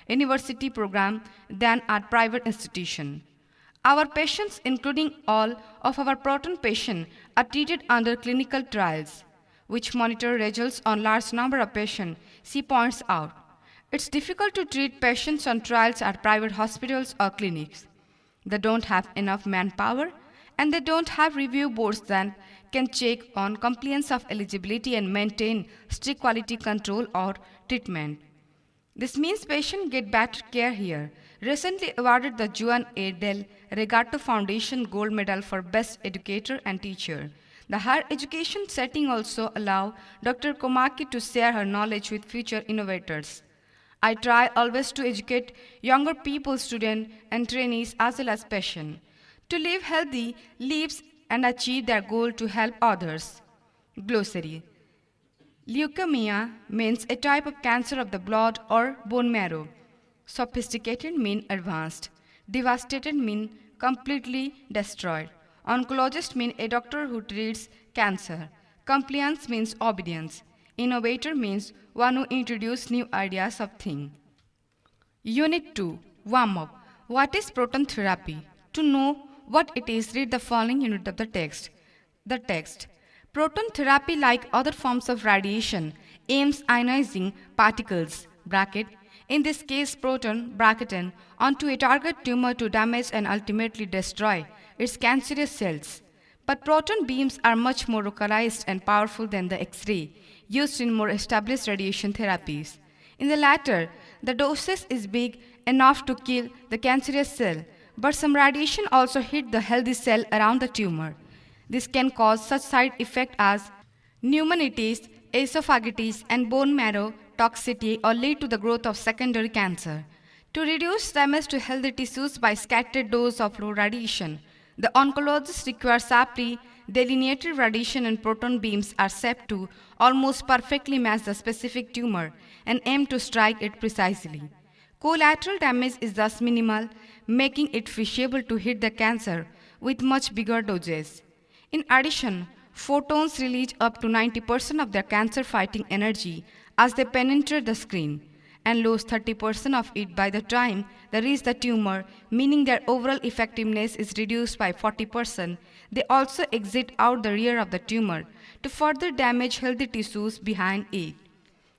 university program than at private institution. Our patients, including all of our proton patients, are treated under clinical trials, which monitor results on large number of patients, she points out. It's difficult to treat patients on trials at private hospitals or clinics. They don't have enough manpower, and they don't have review boards that can check on compliance of eligibility and maintain strict quality control or treatment. This means patients get better care here. Recently awarded the Juan A. Del Regato Foundation Gold Medal for Best Educator and Teacher. The higher education setting also allow Dr. Komaki to share her knowledge with future innovators. I try always to educate younger people, students, and trainees as well as patients to live healthy lives and achieve their goal to help others. Glossary. Leukemia means a type of cancer of the blood or bone marrow. Sophisticated means advanced. Devastated means completely destroyed. Oncologist means a doctor who treats cancer. Compliance means obedience. Innovator means one who introduces new ideas of things. Unit 2. Warm-up. What is proton therapy? To know what it is, read the following unit of the text. The text. Proton therapy, like other forms of radiation, aims ionizing particles bracket, in this case proton bracketing, onto a target tumor to damage and ultimately destroy its cancerous cells. But proton beams are much more localized and powerful than the X-ray used in more established radiation therapies. In the latter, the dosage is big enough to kill the cancerous cell, but some radiation also hit the healthy cell around the tumor. This can cause such side effects as pneumonitis, esophagitis, and bone marrow toxicity or lead to the growth of secondary cancer. To reduce damage to healthy tissues by scattered dose of low radiation, the oncologist requires sharply delineated radiation and proton beams are set to almost perfectly match the specific tumor and aim to strike it precisely. Collateral damage is thus minimal, making it feasible to hit the cancer with much bigger doses. In addition, photons release up to 90% of their cancer-fighting energy as they penetrate the screen and lose 30% of it by the time they reach the tumor, meaning their overall effectiveness is reduced by 40%. They also exit out the rear of the tumor to further damage healthy tissues behind it.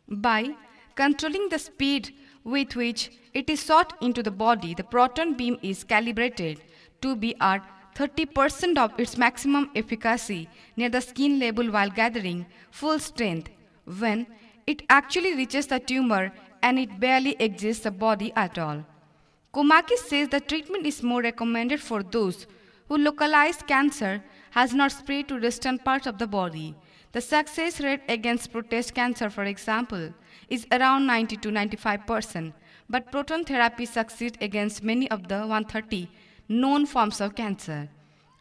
By controlling the speed with which it is shot into the body, the proton beam is calibrated to be at 30% of its maximum efficacy near the skin level while gathering full strength when it actually reaches the tumor and it barely exits the body at all. Komaki says the treatment is more recommended for those who localized cancer has not spread to distant parts of the body. The success rate against prostate cancer, for example, is around 90 to 95%, but proton therapy succeeds against many of the 130 known forms of cancer.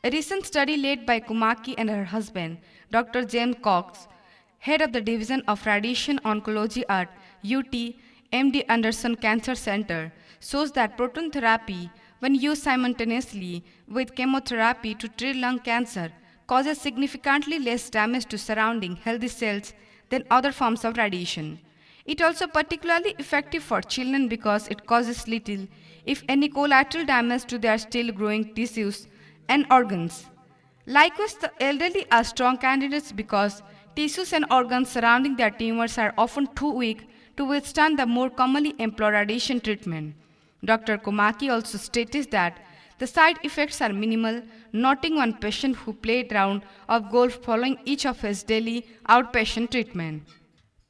A recent study led by Komaki and her husband, Dr. James Cox, head of the Division of Radiation Oncology at UT MD Anderson Cancer Center, shows that proton therapy, when used simultaneously with chemotherapy to treat lung cancer, causes significantly less damage to surrounding healthy cells than other forms of radiation. It is also particularly effective for children because it causes little, if any, collateral damage to their still growing tissues and organs. Likewise, the elderly are strong candidates because tissues and organs surrounding their tumors are often too weak to withstand the more commonly employed radiation treatment. Dr. Komaki also stated that the side effects are minimal, noting one patient who played a round of golf following each of his daily outpatient treatment.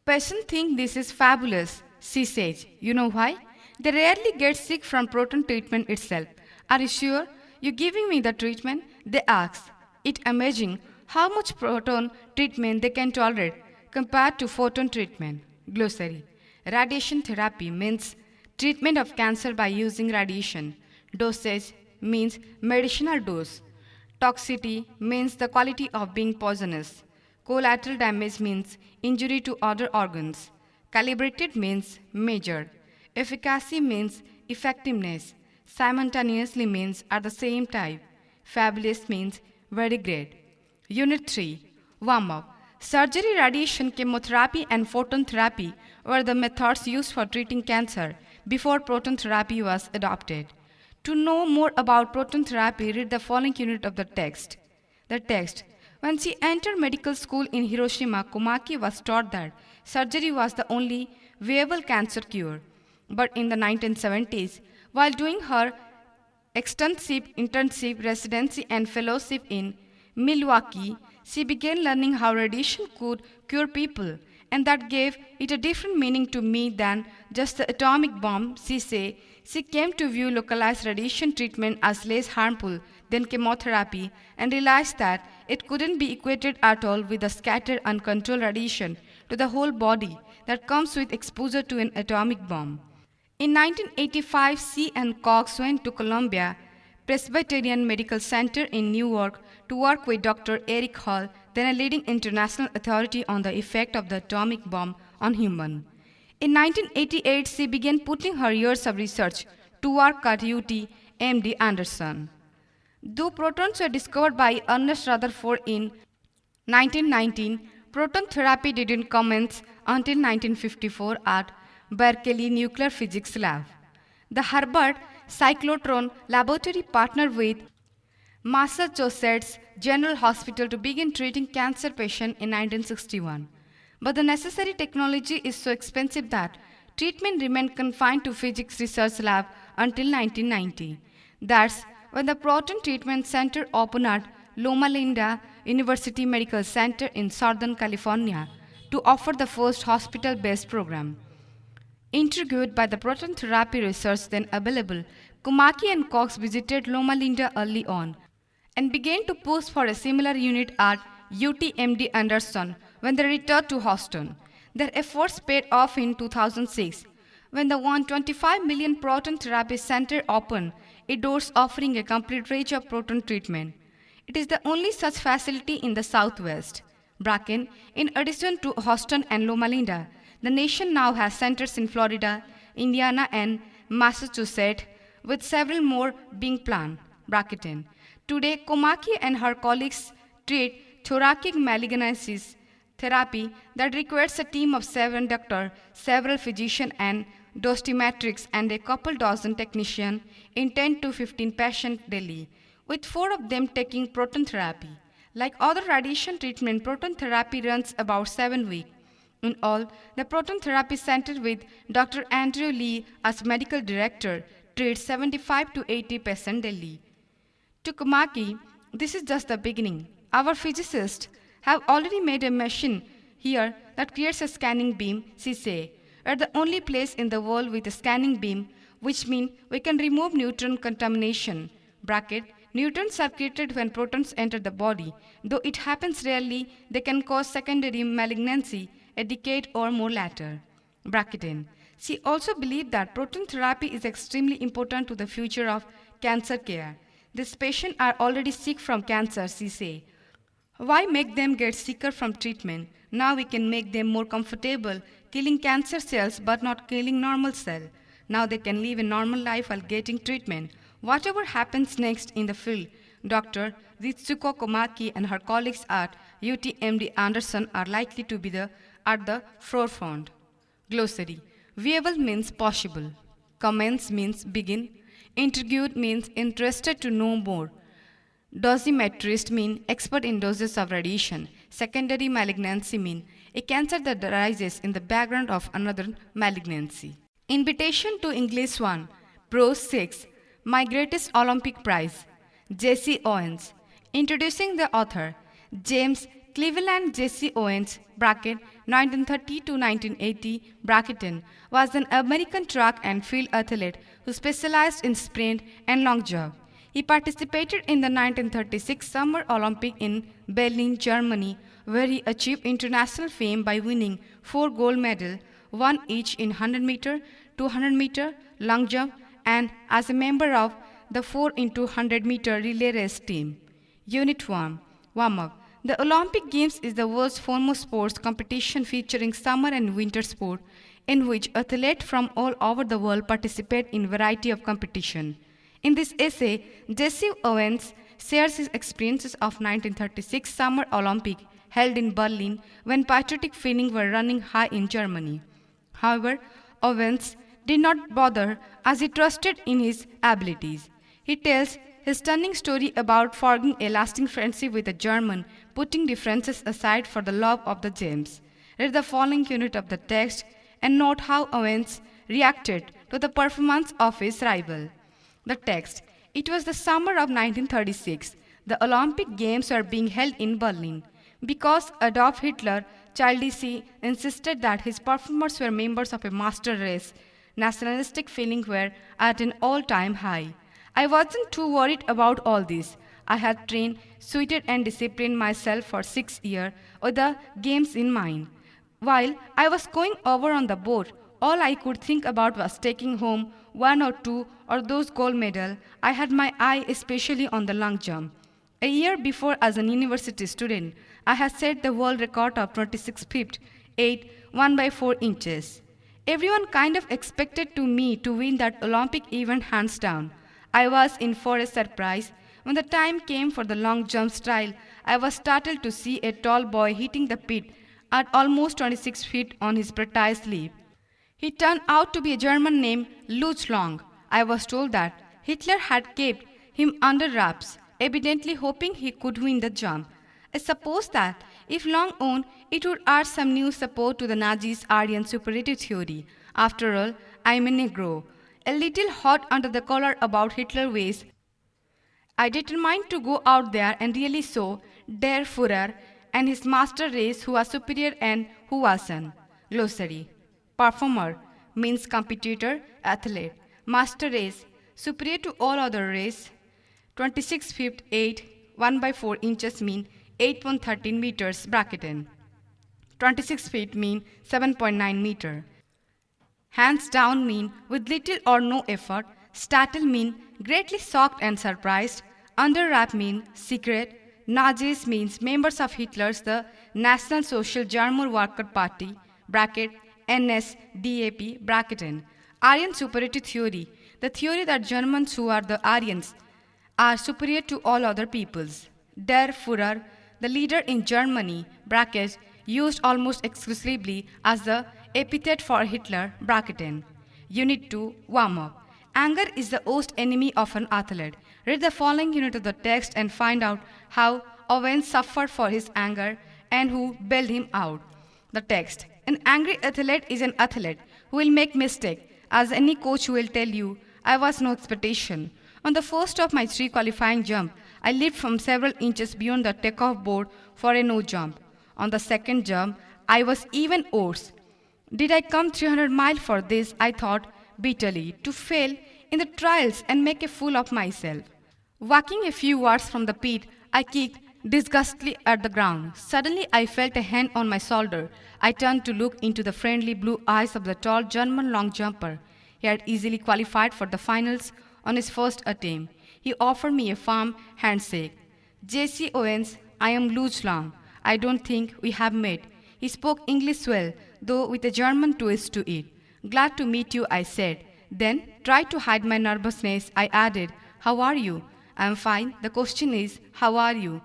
Patients think this is fabulous, she says. You know why? They rarely get sick from proton treatment itself. Are you sure you're giving me the treatment? They ask. It's amazing how much proton treatment they can tolerate compared to photon treatment. Glossary. Radiation therapy means treatment of cancer by using radiation. Dosage means medicinal dose. Toxicity means the quality of being poisonous. Collateral damage means injury to other organs. Calibrated means measured. Efficacy means effectiveness. Simultaneously means at the same time. Fabulous means very great. Unit 3. Warm-up. Surgery, radiation, chemotherapy, and photon therapy were the methods used for treating cancer before proton therapy was adopted. To know more about proton therapy, read the following unit of the text. The text. When she entered medical school in Hiroshima, Komaki was taught that surgery was the only viable cancer cure. But in the 1970s, while doing her extensive internship, residency, and fellowship in Milwaukee, she began learning how radiation could cure people, and that gave it a different meaning to me than just the atomic bomb. She said she came to view localized radiation treatment as less harmful than chemotherapy and realized that it couldn't be equated at all with the scattered, uncontrolled radiation to the whole body that comes with exposure to an atomic bomb. In 1985, she and Cox went to Columbia Presbyterian Medical Center in Newark to work with Dr. Eric Hall, then a leading international authority on the effect of the atomic bomb on humans. In 1988, she began putting her years of research to work at UT MD Anderson. Though protons were discovered by Ernest Rutherford in 1919, proton therapy didn't commence until 1954 at Berkeley Nuclear Physics Lab. The Harvard Cyclotron Laboratory partnered with Massachusetts General Hospital to begin treating cancer patients in 1961. But the necessary technology is so expensive that treatment remained confined to physics research lab until 1990. That's when the Proton Treatment Center opened at Loma Linda University Medical Center in Southern California to offer the first hospital-based program. Intrigued by the proton therapy research then available, Komaki and Cox visited Loma Linda early on and began to push for a similar unit at UTMD Anderson when they returned to Houston. Their efforts paid off in 2006 when the 125 million Proton Therapy Center opened its doors offering a complete range of proton treatment. It is the only such facility in the Southwest. Bracken, in addition to Houston and Loma Linda, the nation now has centers in Florida, Indiana, and Massachusetts, with several more being planned. Bracketing. Today, Komaki and her colleagues treat thoracic malignancies therapy that requires a team of 7 doctors, several physicians and dosimetrics, and a couple dozen technicians in 10 to 15 patients daily, with 4 of them taking proton therapy. Like other radiation treatment, proton therapy runs about 7 weeks. In all, the Proton Therapy Center with Dr. Andrew Lee as medical director treats 75 to 80 patients daily. To Komaki, this is just the beginning. Our physicists have already made a machine here that creates a scanning beam, she said. We're the only place in the world with a scanning beam, which means we can remove neutron contamination. Bracket, neutrons are created when protons enter the body. Though it happens rarely, they can cause secondary malignancy a decade or more later. Bracketing. She also believed that proton therapy is extremely important to the future of cancer care. These patients are already sick from cancer, she said. Why make them get sicker from treatment? Now we can make them more comfortable killing cancer cells but not killing normal cells. Now they can live a normal life while getting treatment. Whatever happens next in the field, Dr. Ritsuko Komaki and her colleagues at UTMD Anderson are likely to be at the forefront. Glossary. Viable means possible. Commence means begin. Intrigued means interested to know more. Dosimetrist mean expert in doses of radiation. Secondary malignancy mean a cancer that arises in the background of another malignancy. Invitation to English 1. Prose 6. My Greatest Olympic Prize. Jesse Owens. Introducing the author. James Cleveland Jesse Owens, bracket 1930 to 1980, bracketing, was an American track and field athlete who specialized in sprint and long jump. He participated in the 1936 Summer Olympic in Berlin, Germany, where he achieved international fame by winning 4 gold medals, one each in 100 meter, 200 meter, long jump, and as a member of the 4 into 100 meter relay race team. Unit 1. Warm-up. The Olympic Games is the world's foremost sports competition featuring summer and winter sport, in which athletes from all over the world participate in a variety of competition. In this essay, Jesse Owens shares his experiences of 1936 Summer Olympic held in Berlin when patriotic feelings were running high in Germany. However, Owens did not bother as he trusted in his abilities. He tells his stunning story about forging a lasting friendship with a German, putting differences aside for the love of the James. Read the following unit of the text and note how Owens reacted to the performance of his rival. The text. It was the summer of 1936. The Olympic Games were being held in Berlin. Because Adolf Hitler childishly insisted that his performers were members of a master race, nationalistic feelings were at an all-time high. I wasn't too worried about all this. I had trained, suited and disciplined myself for 6 years with the games in mind. While I was going over on the boat, all I could think about was taking home one or two of those gold medals. I had my eye especially on the long jump. A year before, as an university student, I had set the world record of 26 feet 8, 1 by 4 inches. Everyone kind of expected me to win that Olympic event hands down. I was in for a surprise. When the time came for the long jump trial, I was startled to see a tall boy hitting the pit at almost 26 feet on his precise leap. He turned out to be a German named Lutz Long. I was told that Hitler had kept him under wraps, evidently hoping he could win the jump. I suppose that if Long won, it would add some new support to the Nazis' Aryan superiority theory. After all, I am a Negro. A little hot under the collar about Hitler's ways, I determined to go out there and really show Der Führer and his master race who was superior and who wasn't. Glossary. Performer means competitor, athlete. Master race, superior to all other race. 26 feet 8, 1 by 4 inches mean 8.13 meters bracketing. 26 feet mean 7.9 meter. Hands down mean with little or no effort. Startle mean greatly shocked and surprised. Under wrap mean secret. Nazis means members of Hitler's the National Social German Worker Party bracket NSDAP bracketing. Aryan superiority theory, the theory that Germans who are the Aryans are superior to all other peoples. Der Führer, the leader in Germany brackets used almost exclusively as the epithet for Hitler bracketing. Unit 2 warm-up. Anger is the worst enemy of an athlete. Read the following unit of the text and find out how Owen suffered for his anger and who bailed him out. The text. An angry athlete is an athlete who will make mistake. As any coach will tell you, I was no expectation. On the first of my 3 qualifying jump, I leaped from several inches beyond the takeoff board for a no jump. On the second jump, I was even worse. Did I come 300 miles for this? I thought bitterly, to fail in the trials and make a fool of myself. Walking a few yards from the pit, I kicked disgustedly at the ground. Suddenly, I felt a hand on my shoulder. I turned to look into the friendly blue eyes of the tall German long jumper. He had easily qualified for the finals on his first attempt. He offered me a firm handshake. J.C. Owens, I am Lutz Long. I don't think we have met. He spoke English well, though with a German twist to it. Glad to meet you, I said. Then, tried to hide my nervousness, I added, How are you? I am fine. The question is, how are you?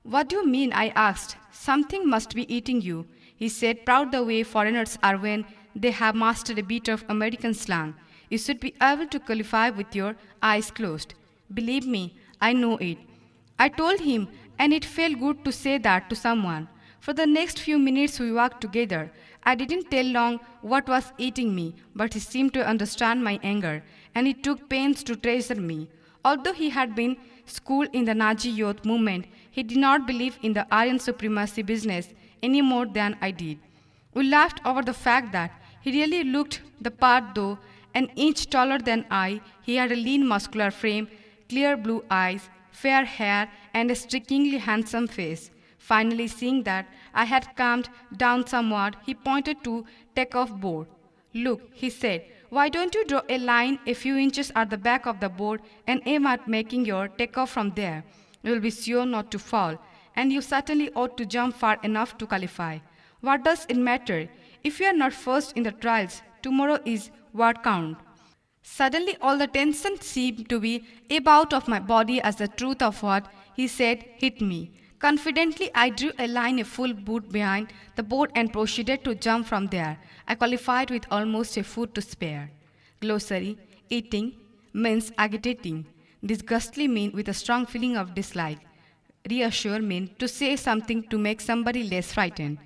What do you mean? I asked. Something must be eating you. He said, proud the way foreigners are when they have mastered a bit of American slang. You should be able to qualify with your eyes closed. Believe me, I know it. I told him, and it felt good to say that to someone. For the next few minutes we walked together. I didn't tell Long what was eating me, but he seemed to understand my anger, and he took pains to treasure me. Although he had been schooled in the Nazi youth movement, he did not believe in the Aryan supremacy business any more than I did. We laughed over the fact that he really looked the part, though an inch taller than I. He had a lean muscular frame, clear blue eyes, fair hair, and a strikingly handsome face. Finally, seeing that I had calmed down somewhat, he pointed to takeoff board. Look, he said, why don't you draw a line a few inches at the back of the board and aim at making your takeoff from there? You will be sure not to fall, and you certainly ought to jump far enough to qualify. What does it matter? If you are not first in the trials, tomorrow is what counts. Suddenly all the tension seemed to be ebbed out of my body as the truth of what he said hit me. Confidently, I drew a line a full boot behind the board and proceeded to jump from there. I qualified with almost a foot to spare. Glossary. Eating means agitating. Disgustly means with a strong feeling of dislike. Reassure means to say something to make somebody less frightened.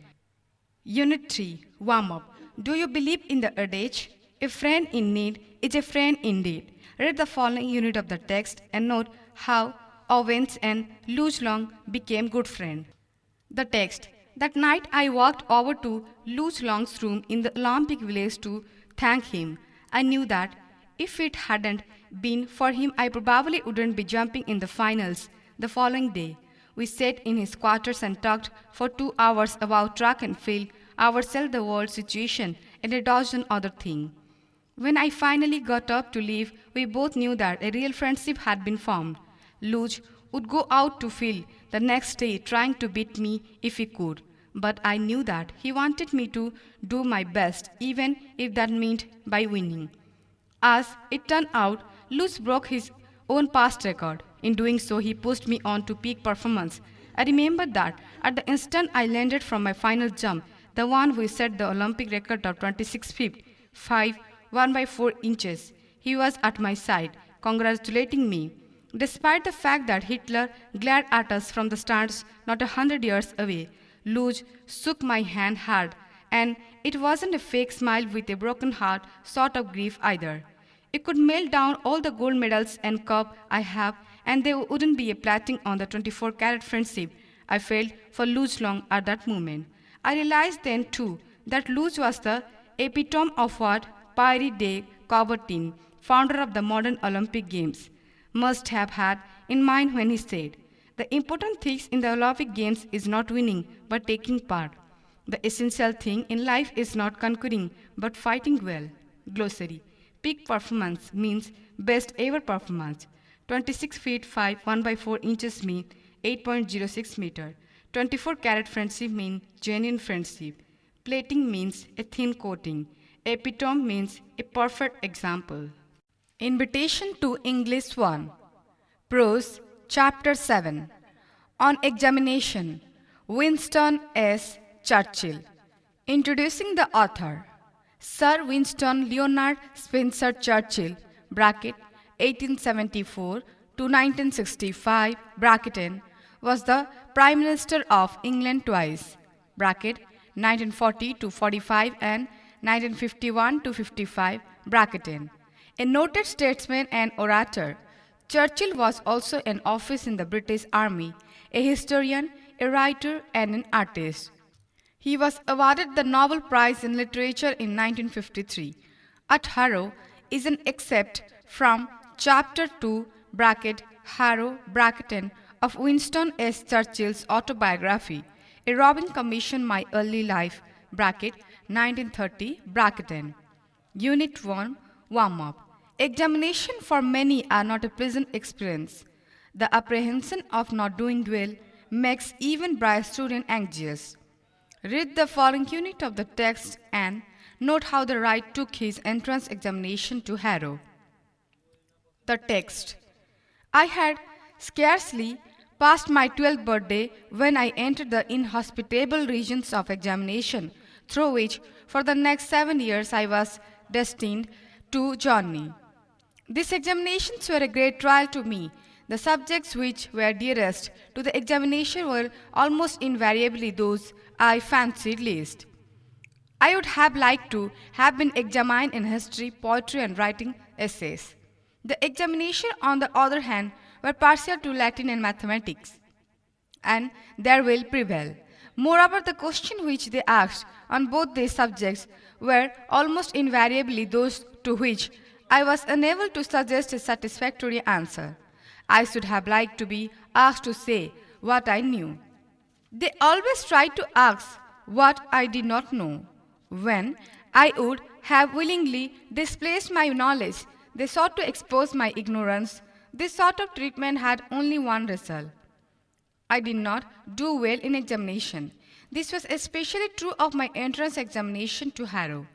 Unit 3. Warm-up. Do you believe in the adage? A friend in need is a friend indeed. Read the following unit of the text and note how Owens and Luge Long became good friends. The text. That night I walked over to Luge Long's room in the Olympic Village to thank him. I knew that if it hadn't been for him, I probably wouldn't be jumping in the finals the following day. We sat in his quarters and talked for 2 hours about track and field, our sell the world situation, and a dozen other things. When I finally got up to leave, we both knew that a real friendship had been formed. Luge would go out to field the next day trying to beat me if he could, but I knew that he wanted me to do my best, even if that meant by winning. As it turned out, Luge broke his own past record. In doing so, he pushed me on to peak performance. I remember that at the instant I landed from my final jump, the one which set the Olympic record of 26 feet, 5, 1 by 4 inches, he was at my side, congratulating me. Despite the fact that Hitler glared at us from the stands not 100 years away, Luge shook my hand hard, and it wasn't a fake smile with a broken heart sort of grief either. It could melt down all the gold medals and cup I have, and there wouldn't be a plating on the 24-carat friendship I felt for Luge Long at that moment. I realized then too that Luge was the epitome of what Pierre de Coubertin, founder of the modern Olympic Games, must have had in mind when he said, "The important thing in the Olympic Games is not winning but taking part. The essential thing in life is not conquering but fighting well." Glossary. Peak performance means best ever performance. 26 feet 5, 1 by 4 inches mean 8.06 meter. 24 carat friendship mean genuine friendship. Plating means a thin coating. Epitome means a perfect example. Invitation to English 1. Prose, Chapter 7. On Examination. Winston S. Churchill. Introducing the author. Sir Winston Leonard Spencer Churchill, bracket 1874 to 1965, bracket N, was the Prime Minister of England twice, bracket 1940 to 45 and 1951 to 55, bracket N. A noted statesman and orator, Churchill was also an officer in the British Army, a historian, a writer, and an artist. He was awarded the Nobel Prize in Literature in 1953. At Harrow is an excerpt from Chapter 2, bracket Harrow, bracket N, of Winston S. Churchill's autobiography, A Robin Commission My Early Life, bracket 1930, bracket N. Unit 1, Warm-up. Examination for many are not a pleasant experience. The apprehension of not doing well makes even bright student anxious. Read the following unit of the text and note how the Wright took his entrance examination to Harrow. The text. I had scarcely passed my 12th birthday when I entered the inhospitable regions of examination through which for the next 7 years I was destined to journey. These examinations were a great trial to me. The subjects which were dearest to the examination were almost invariably those I fancied least. I would have liked to have been examined in history, poetry, and writing essays. The examination, on the other hand, were partial to Latin and mathematics, and their will prevail. Moreover, the questions which they asked on both these subjects were almost invariably those to which I was unable to suggest a satisfactory answer. I should have liked to be asked to say what I knew. They always tried to ask what I did not know. When I would have willingly displaced my knowledge, they sought to expose my ignorance. This sort of treatment had only one result. I did not do well in examination. This was especially true of my entrance examination to Harrow.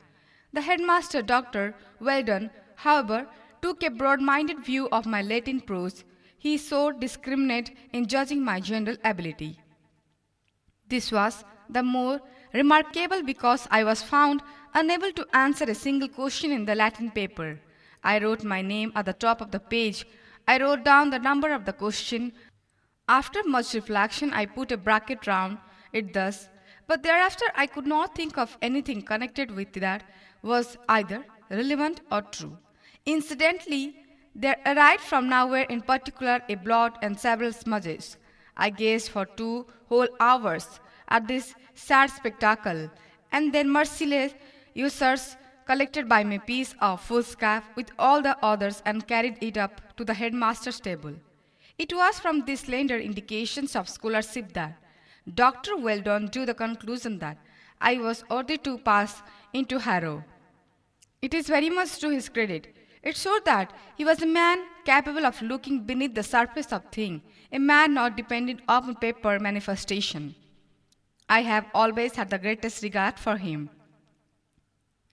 The headmaster, Dr. Weldon, however, took a broad-minded view of my Latin prose. He so discriminated in judging my general ability. This was the more remarkable because I was found unable to answer a single question in the Latin paper. I wrote my name at the top of the page. I wrote down the number of the question. After much reflection, I put a bracket round it thus, but thereafter I could not think of anything connected with that was either relevant or true. Incidentally, There arrived from nowhere in particular a blot and several smudges. I gazed for 2 whole hours at this sad spectacle, and then merciless users collected by me a piece of foolscap with all the others and carried it up to the headmaster's table. It was from these slender indications of scholarship that Dr. Weldon drew the conclusion that I was worthy to pass into Harrow. It is very much to his credit. It showed that he was a man capable of looking beneath the surface of things, a man not dependent upon paper manifestation. I have always had the greatest regard for him.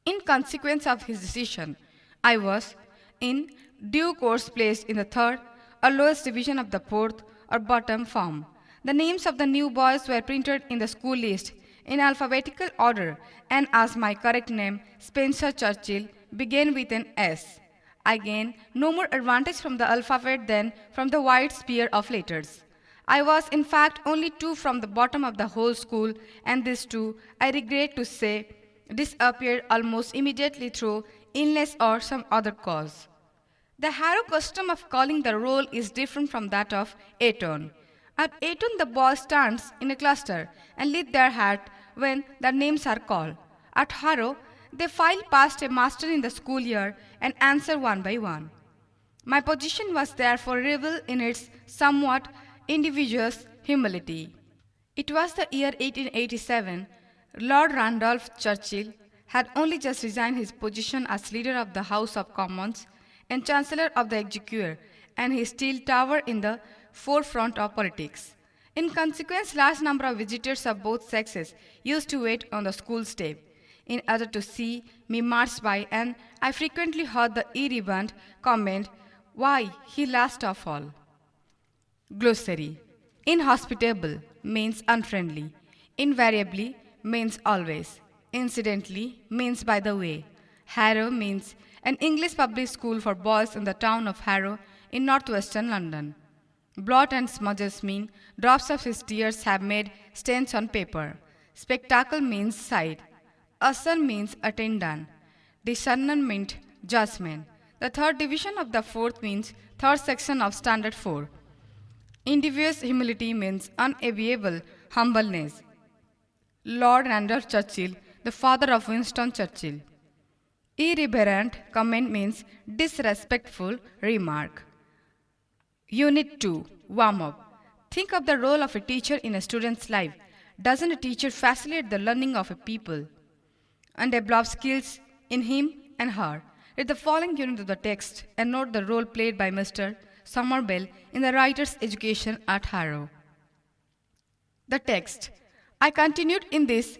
In consequence of his decision, I was, in due course, placed in the third or lowest division of the fourth or bottom form. The names of the new boys were printed in the school list in alphabetical order, and as my correct name, Spencer Churchill, began with an S. I gained no more advantage from the alphabet than from the wide sphere of letters. I was, in fact, only 2 from the bottom of the whole school, and these 2, I regret to say, disappeared almost immediately through illness or some other cause. The Harrow custom of calling the roll is different from that of Eton. At Eton, the boys stand in a cluster and lift their hat when their names are called. At Harrow, they file past a master in the school year and answer one by one. My position was therefore revealed in its somewhat invidious humility. It was the year 1887. Lord Randolph Churchill had only just resigned his position as leader of the House of Commons and Chancellor of the Exchequer, and he still towered in the forefront of politics. In consequence, large number of visitors of both sexes used to wait on the school step in order to see me march by, and I frequently heard the irreverent comment, "Why, he last of all." Glossary. Inhospitable means unfriendly. Invariably means always. Incidentally means by the way. Harrow means an English public school for boys in the town of Harrow in northwestern London. Blot and smudges mean drops of his tears have made stains on paper. Spectacle means sight. Usher means attendant. Discernment means judgment. The third division of the fourth means third section of Standard 4. Individuous humility means unenviable humbleness. Lord Randolph Churchill, the father of Winston Churchill. Irreverent comment means disrespectful remark. Unit 2. Warm up. Think of the role of a teacher in a student's life. Doesn't a teacher facilitate the learning of a people and develop skills in him and her? Read the following unit of the text and note the role played by Mr. Somerville in the writer's education at Harrow. The text. I continued in this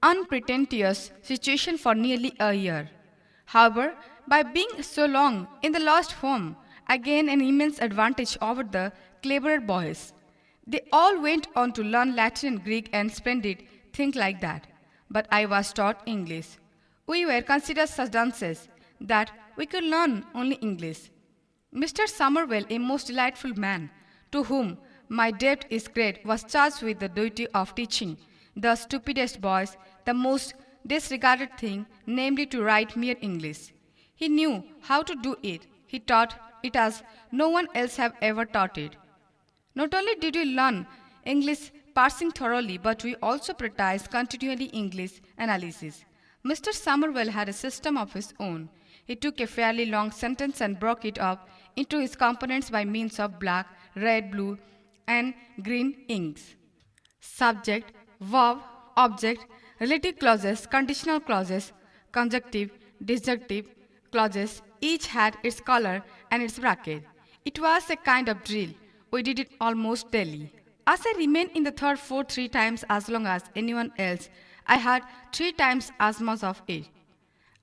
unpretentious situation for nearly a year. However, by being so long in the last home, I gained an immense advantage over the cleverer boys. They all went on to learn Latin and Greek and splendid things like that. But I was taught English. We were considered such dunces that we could learn only English. Mr. Somerville, a most delightful man, to whom my debt is great, was charged with the duty of teaching the stupidest boys the most disregarded thing, namely to write mere English. He knew how to do it. He taught it as no one else had ever taught it. Not only did we learn English parsing thoroughly, but we also practiced continually English analysis. Mr. Somerville had a system of his own. He took a fairly long sentence and broke it up into its components by means of black, red, blue, and green inks. Subject, verb, object, relative clauses, conditional clauses, conjunctive, disjunctive clauses, each had its color and its bracket. It was a kind of drill. We did it almost daily. As I remained in the third fort 3 times as long as anyone else, I had 3 times as much of it.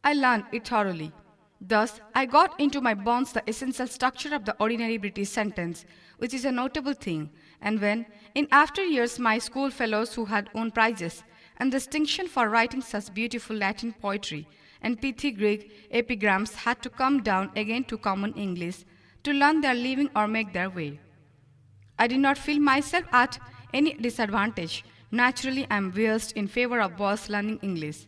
I learned it thoroughly. Thus, I got into my bones the essential structure of the ordinary British sentence, which is a notable thing, and when, in after years, my school fellows who had won prizes and distinction for writing such beautiful Latin poetry and pithy Greek epigrams had to come down again to common English to learn their living or make their way, I did not feel myself at any disadvantage. Naturally, I am versed in favor of boys learning English.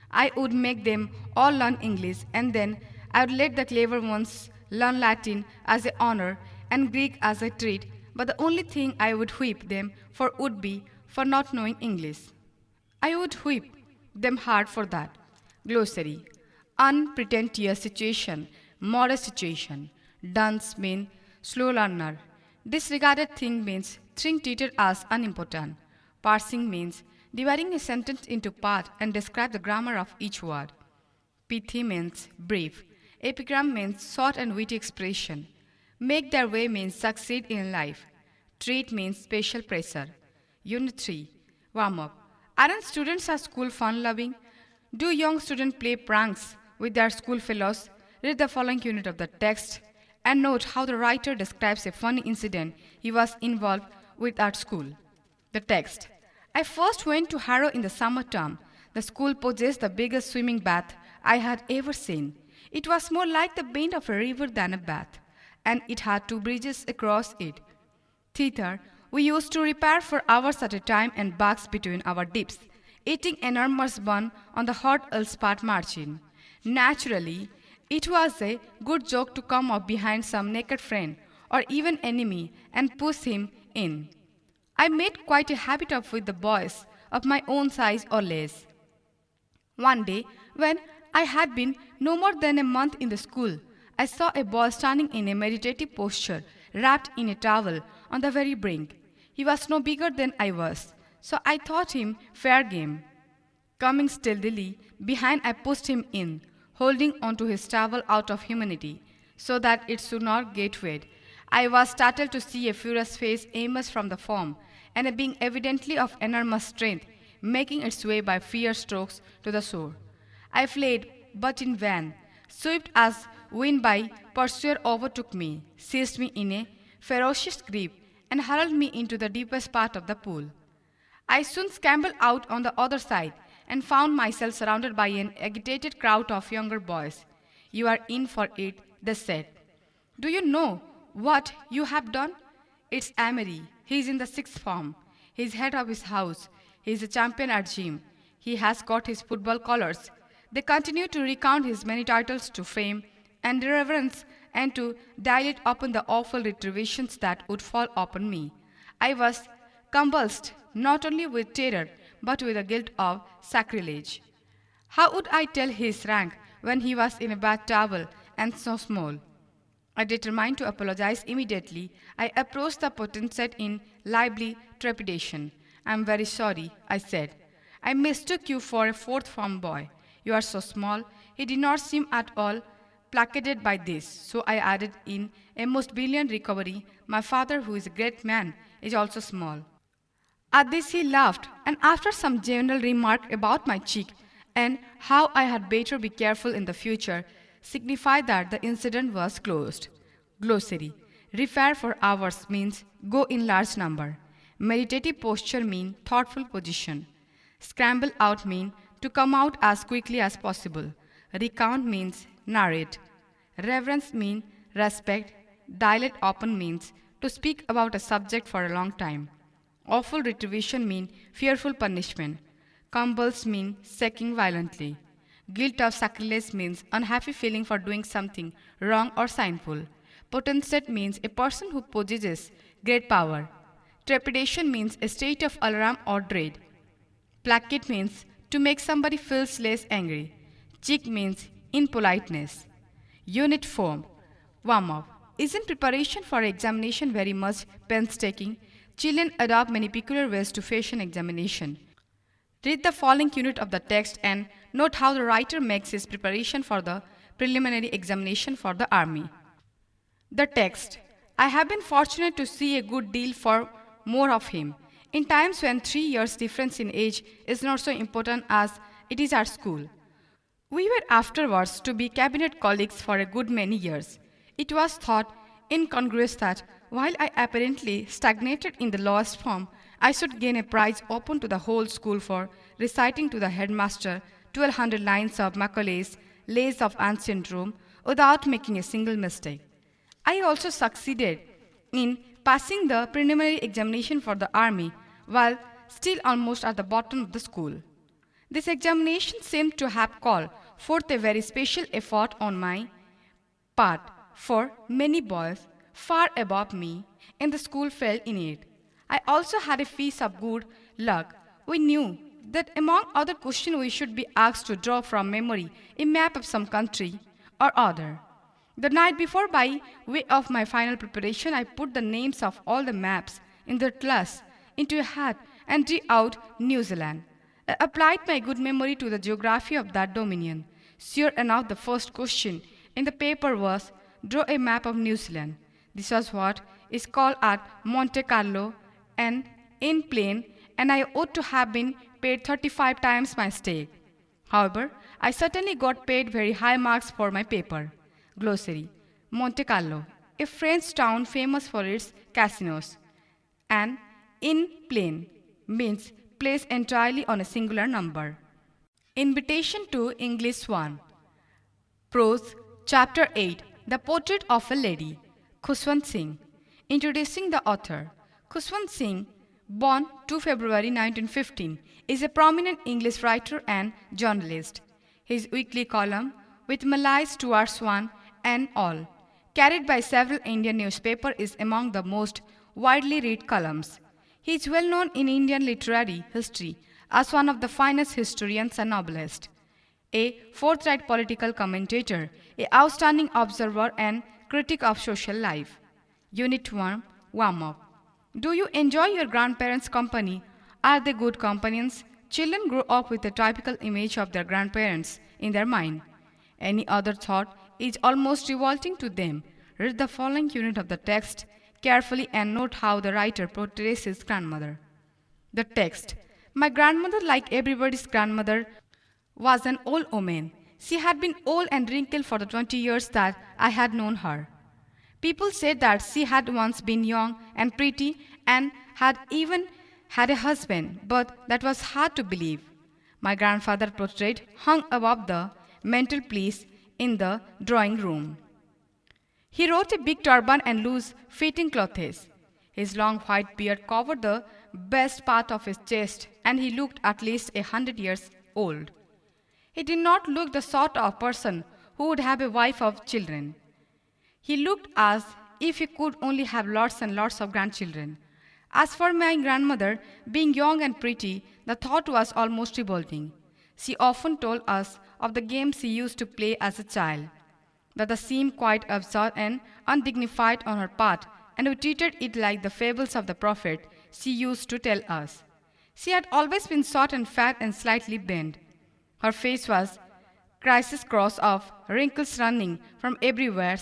I would make them all learn English, and then I would let the clever ones learn Latin as a honor and Greek as a treat, but the only thing I would whip them for would be for not knowing English. I would whip them hard for that. Glossary. Unpretentious situation, modest situation. Dunce means slow learner. Disregarded thing means thing treated as unimportant. Parsing means dividing a sentence into parts and describe the grammar of each word. Pithy means brief. Epigram means short and witty expression. Make their way means succeed in life. Treat means special pressure. Unit 3. Warm up. Aren't students at school fun loving? Do young students play pranks with their school fellows? Read the following unit of the text and note how the writer describes a funny incident he was involved with at school. The text. I first went to Harrow in the summer term. The school possessed the biggest swimming bath I had ever seen. It was more like the bend of a river than a bath, and it had 2 bridges across it. Thither, we used to repair for hours at a time and bugs between our dips, eating enormous bun on the hot Elspart margin. Naturally, it was a good joke to come up behind some naked friend or even enemy and push him in. I made quite a habit of with the boys of my own size or less. One day, when I had been no more than a month in the school, I saw a boy standing in a meditative posture, wrapped in a towel, on the very brink. He was no bigger than I was, so I thought him fair game. Coming stealthily behind, I pushed him in, holding onto his towel out of humanity, so that it should not get wet. I was startled to see a furious face emerge from the foam, and a being evidently of enormous strength, making its way by fierce strokes to the shore. I fled, but in vain. Swept as wind by pursuer overtook me, seized me in a ferocious grip, and hurled me into the deepest part of the pool. I soon scrambled out on the other side and found myself surrounded by an agitated crowd of younger boys. You are in for it, they said. Do you know what you have done? It's Amory. He is in the 6th form. He is head of his house. He is a champion at gym. He has got his football colors. They continue to recount his many titles to fame and reverence and to dilate upon the awful retributions that would fall upon me. I was convulsed not only with terror but with the guilt of sacrilege. How would I tell his rank when he was in a bath towel and so small? I determined to apologize immediately. I approached the potentate in lively trepidation. I am very sorry, I said. I mistook you for a 4th form boy. You are so small. He did not seem at all placated by this, so I added in a most brilliant recovery, my father, who is a great man, is also small. At this he laughed, and after some general remark about my cheek and how I had better be careful in the future, signified that the incident was closed. Glossary. Repair for hours means go in large number. Meditative posture mean thoughtful position. Scramble out mean to come out as quickly as possible. Recount means narrate. Reverence mean respect. Dilate open means to speak about a subject for a long time. Awful retribution mean fearful punishment. Convulse mean shaking violently. Guilt of sacrilege means unhappy feeling for doing something wrong or sinful. Potentate means a person who possesses great power. Trepidation means a state of alarm or dread. Placate means to make somebody feel less angry. Cheek means impoliteness. Unit 4. Warm up. Isn't preparation for examination very much painstaking? Children adopt many peculiar ways to face an examination. Read the following unit of the text and note how the writer makes his preparation for the preliminary examination for the army. The text. I have been fortunate to see a good deal for more of him. In times when 3 years difference in age is not so important as it is at school. We were afterwards to be cabinet colleagues for a good many years. It was thought incongruous that while I apparently stagnated in the lowest form, I should gain a prize open to the whole school for reciting to the headmaster 1200 lines of Macaulay's Lays of Ancient Rome without making a single mistake. I also succeeded in passing the preliminary examination for the army while still almost at the bottom of the school. This examination seemed to have called forth a very special effort on my part, for many boys far above me in the school fell in it. I also had a piece of good luck. We knew that among other questions we should be asked to draw from memory a map of some country or other. The night before, by way of my final preparation, I put the names of all the maps in the class into a hat and drew out New Zealand. I applied my good memory to the geography of that dominion. Sure enough, the first question in the paper was, draw a map of New Zealand. This was what is called at Monte Carlo and in plain, and I ought to have been paid 35 times my stake. However, I certainly got paid very high marks for my paper. Glossary: Monte Carlo, a French town famous for its casinos. And in plain means place entirely on a singular number. Invitation to English 1. Prose, Chapter 8. The Portrait of a Lady. Khushwant Singh. Introducing the author. Khushwant Singh, born 2 February 1915, is a prominent English writer and journalist. His weekly column, with Malay Stuart Swan and all, carried by several Indian newspapers, is among the most widely read columns. He is well known in Indian literary history as one of the finest historians and novelists, a forthright political commentator, an outstanding observer and critic of social life. Unit 1, Warm-up. Do you enjoy your grandparents' company? Are they good companions? Children grow up with a typical image of their grandparents in their mind. Any other thought is almost revolting to them. Read the following unit of the text carefully and note how the writer portrays his grandmother. The text. My grandmother, like everybody's grandmother, was an old woman. She had been old and wrinkled for the 20 years that I had known her. People said that she had once been young and pretty and had even had a husband, but that was hard to believe. My grandfather's portrait hung above the mantelpiece in the drawing room. He wore a big turban and loose fitting clothes. His long white beard covered the best part of his chest, and he looked at least 100 years old. He did not look the sort of person who would have a wife or children. He looked as if he could only have lots and lots of grandchildren. As for my grandmother, being young and pretty, the thought was almost revolting. She often told us of the games she used to play as a child, that they seemed quite absurd and undignified on her part, and we treated it like the fables of the prophet she used to tell us. She had always been short and fat and slightly bent. Her face was criss-cross of wrinkles running from everywhere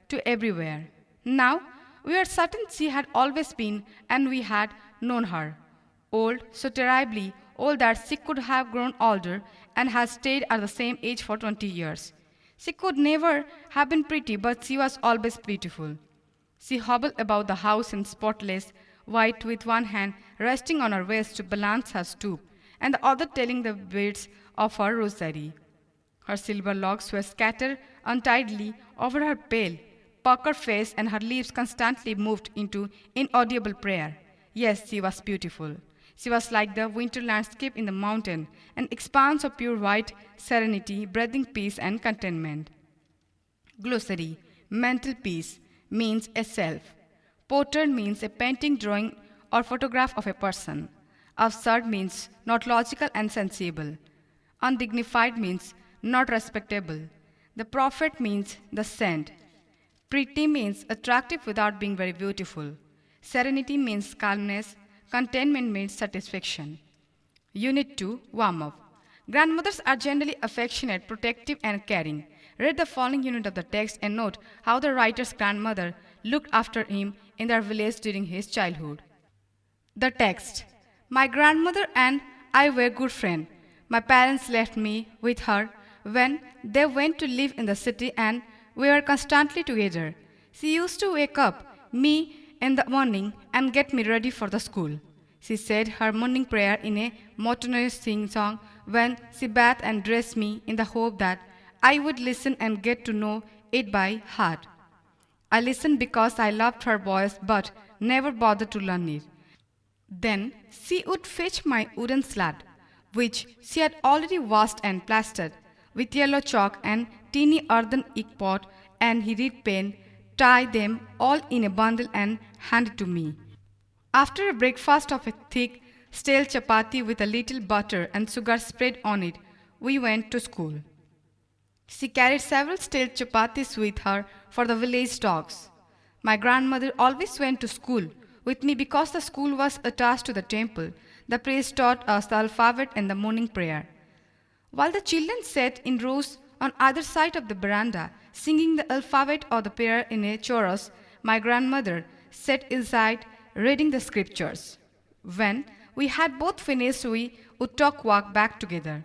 to everywhere. Now, we are certain she had always been, and we had known her. Old, so terribly old that she could have grown older and had stayed at the same age for 20 years. She could never have been pretty, but she was always beautiful. She hobbled about the house in spotless white, with one hand resting on her waist to balance her stoop, and the other telling the beads of her rosary. Her silver locks were scattered untidily over her pale, puckered face, and her lips constantly moved into inaudible prayer. Yes, she was beautiful. She was like the winter landscape in the mountain, an expanse of pure white serenity, breathing peace and contentment. Glossary. Mental peace means a self. Portrait means a painting, drawing, or photograph of a person. Absurd means not logical and sensible. Undignified means not respectable. The prophet means the sent. Pretty means attractive without being very beautiful. Serenity means calmness. Contentment means satisfaction. Unit 2, Warm-up. Grandmothers are generally affectionate, protective, and caring. Read the following unit of the text and note how the writer's grandmother looked after him in their village during his childhood. The text. My grandmother and I were good friends. My parents left me with her when they went to live in the city, and we were constantly together. She used to wake up me in the morning and get me ready for the school. She said her morning prayer in a monotonous sing-song when she bathed and dressed me, in the hope that I would listen and get to know it by heart. I listened because I loved her voice but never bothered to learn it. Then she would fetch my wooden sled, which she had already washed and plastered with yellow chalk, and teeny earthen ink pot and he read pen, tie them all in a bundle and hand it to me. After a breakfast of a thick, stale chapati with a little butter and sugar spread on it, we went to school. She carried several stale chapatis with her for the village dogs. My grandmother always went to school with me because the school was attached to the temple. The priest taught us the alphabet and the morning prayer. While the children sat in rows on either side of the veranda, singing the alphabet or the prayer in a chorus, my grandmother sat inside reading the scriptures. When we had both finished, we would walk back together.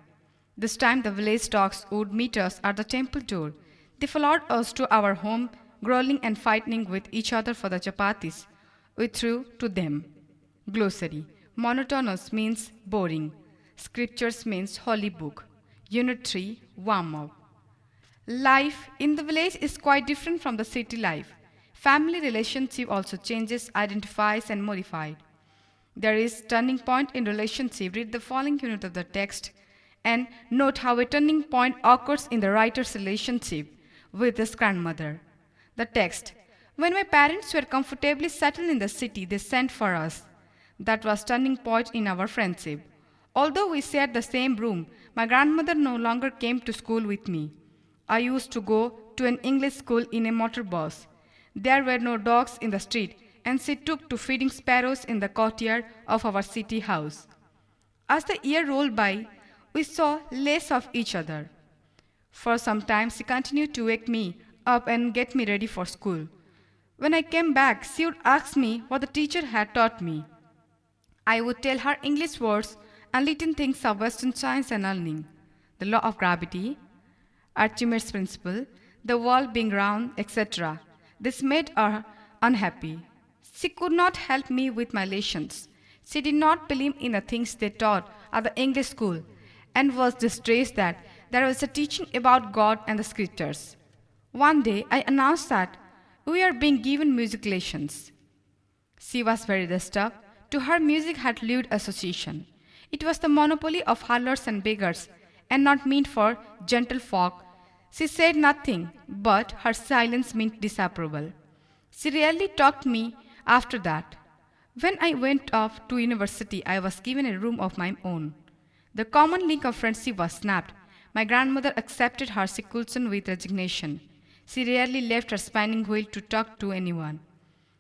This time the village dogs would meet us at the temple door. They followed us to our home, growling and fighting with each other for the chapatis we threw to them. Glossary. Monotonous means boring. Scriptures means holy book. Unit 3, warm-up. Life in the village is quite different from the city life. Family relationship also changes, identifies and modified. There is turning point in relationship. Read the following unit of the text and note how a turning point occurs in the writer's relationship with his grandmother. The text. When my parents were comfortably settled in the city, they sent for us. That was turning point in our friendship. Although we shared the same room, my grandmother no longer came to school with me. I used to go to an English school in a motor bus. There were no dogs in the street, and she took to feeding sparrows in the courtyard of our city house. As the year rolled by, we saw less of each other. For some time, she continued to wake me up and get me ready for school. When I came back, she would ask me what the teacher had taught me. I would tell her English words and little things of Western science and learning, the law of gravity, Archimedes' principle, the world being round, etc. This made her unhappy. She could not help me with my lessons. She did not believe in the things they taught at the English school and was distressed that there was a teaching about God and the scriptures. One day I announced that we are being given music lessons. She was very disturbed. To her, music had lewd association. It was the monopoly of hustlers and beggars, and not meant for gentle folk. She said nothing, but her silence meant disapproval. She rarely talked to me after that. When I went off to university, I was given a room of my own. The common link of friendship was snapped. My grandmother accepted her seclusion with resignation. She rarely left her spinning wheel to talk to anyone.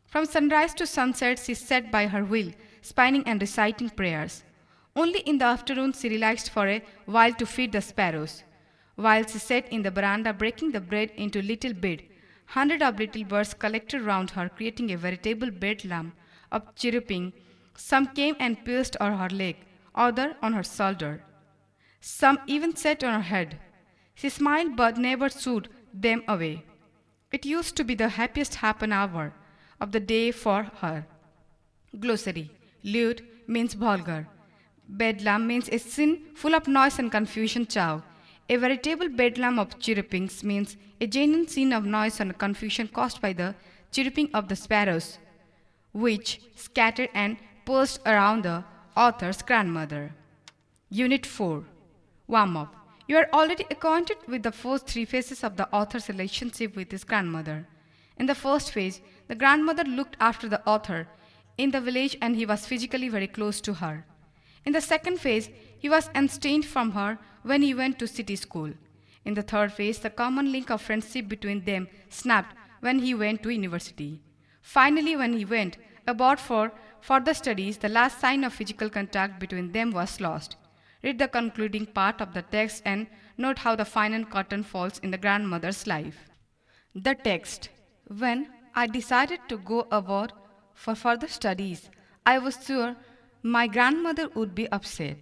From sunrise to sunset, she sat by her wheel, spinning and reciting prayers. Only in the afternoon she relaxed for a while to feed the sparrows. While she sat in the veranda breaking the bread into little bits, hundreds of little birds collected round her, creating a veritable bedlam of chirruping. Some came and perched on her leg, others on her shoulder. Some even sat on her head. She smiled but never shooed them away. It used to be the happiest half-an-hour of the day for her. Glossary. Lewd means vulgar. Bedlam means a scene full of noise and confusion. Chow. A veritable bedlam of chirrupings means a genuine scene of noise and confusion caused by the chirruping of the sparrows, which scattered and perched around the author's grandmother. Unit 4. Warm-up. You are already acquainted with the first three phases of the author's relationship with his grandmother. In the first phase, the grandmother looked after the author in the village and he was physically very close to her. In the second phase, he was estranged from her when he went to city school. In the third phase, the common link of friendship between them snapped when he went to university. Finally, when he went abroad for further studies, the last sign of physical contact between them was lost. Read the concluding part of the text and note how the final curtain falls in the grandmother's life. The text. When I decided to go abroad for further studies, I was sure my grandmother would be upset.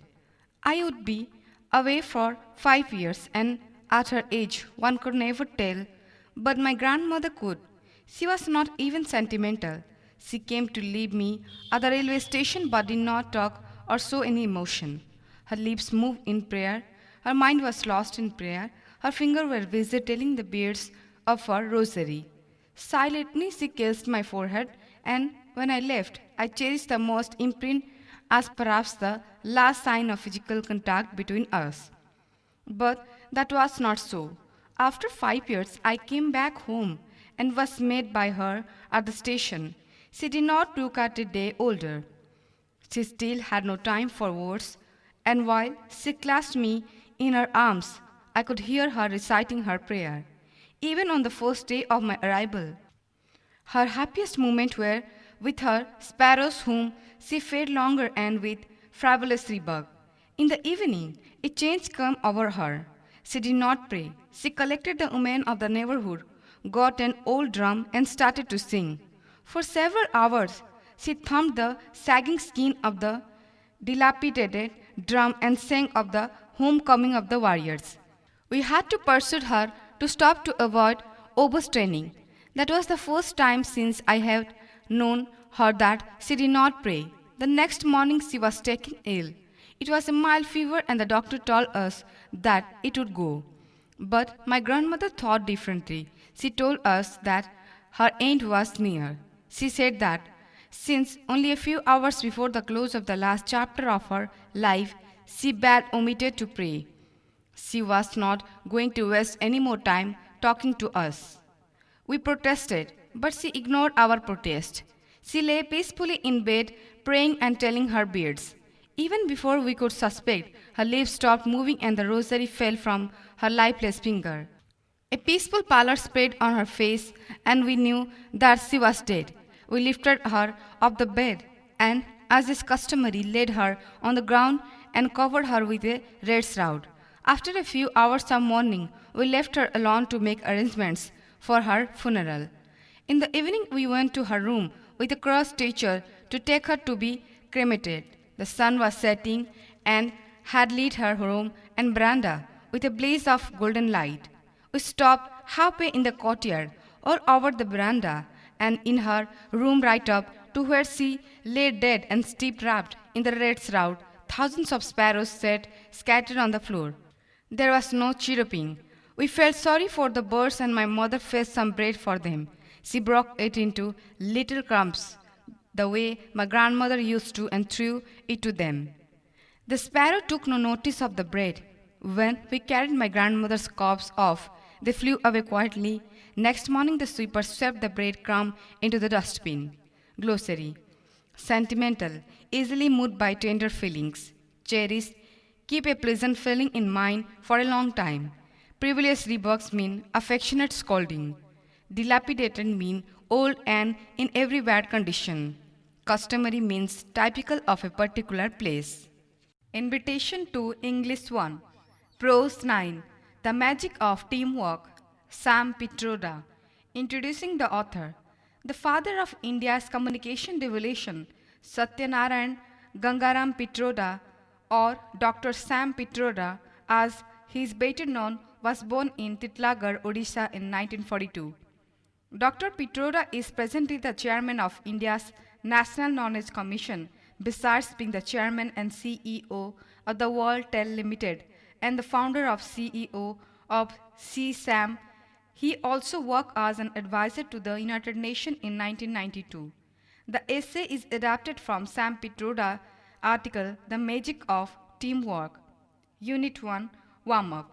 I would be away for 5 years, and at her age, one could never tell, but my grandmother could. She was not even sentimental. She came to leave me at the railway station but did not talk or show any emotion. Her lips moved in prayer, her mind was lost in prayer, her fingers were busy telling the beads of her rosary. Silently she kissed my forehead, and when I left, I cherished the most imprint as perhaps the last sign of physical contact between us. But that was not so. After 5 years, I came back home and was met by her at the station. She did not look at a day older. She still had no time for words, and while she clasped me in her arms, I could hear her reciting her prayer. Even on the first day of my arrival, her happiest moments were with her sparrows, whom she fed longer, and with frivolous rebug. In the evening, a change came over her. She did not pray. She collected the women of the neighborhood, got an old drum, and started to sing. For several hours, she thumped the sagging skin of the dilapidated drum and sang of the homecoming of the warriors. We had to persuade her to stop to avoid overstraining. That was the first time since I had known her that she did not pray. The next morning she was taken ill. It was a mild fever, and the doctor told us that it would go. But my grandmother thought differently. She told us that her end was near. She said that since only a few hours before the close of the last chapter of her life, she had omitted to pray. She was not going to waste any more time talking to us. We protested, but she ignored our protest. She lay peacefully in bed, praying and telling her beads. Even before we could suspect, her lips stopped moving and the rosary fell from her lifeless finger. A peaceful pallor spread on her face, and we knew that she was dead. We lifted her off the bed and, as is customary, laid her on the ground and covered her with a red shroud. After a few hours of mourning, we left her alone to make arrangements for her funeral. In the evening, we went to her room with a cross teacher to take her to be cremated. The sun was setting and had lit her room and veranda with a blaze of golden light. We stopped halfway in the courtyard, all over the veranda, and in her room right up to where she lay dead and steeped wrapped in the red shroud. Thousands of sparrows sat scattered on the floor. There was no chirruping. We felt sorry for the birds, and my mother fetched some bread for them. She broke it into little crumbs, the way my grandmother used to, and threw it to them. The sparrow took no notice of the bread. When we carried my grandmother's corpse off, they flew away quietly. Next morning, the sweeper swept the bread crumb into the dustbin. Glossary: sentimental, easily moved by tender feelings. Cherished, keep a pleasant feeling in mind for a long time. Frivolous rebuks mean affectionate scolding. Dilapidated mean old and in every bad condition. Customary means typical of a particular place. Invitation to English 1. Prose 9. The Magic of Teamwork. Sam Pitroda. Introducing the author. The father of India's communication revolution, Satyanarayan Gangaram Pitroda, or Dr. Sam Pitroda, as he is better known, was born in Titlagarh, Odisha in 1942. Dr. Pitroda is presently the chairman of India's National Knowledge Commission, besides being the chairman and CEO of the World Tel Limited and the founder of CEO of CSAM. He also worked as an advisor to the United Nations in 1992. The essay is adapted from Sam Pitroda's article, The Magic of Teamwork. Unit 1, Warm-up.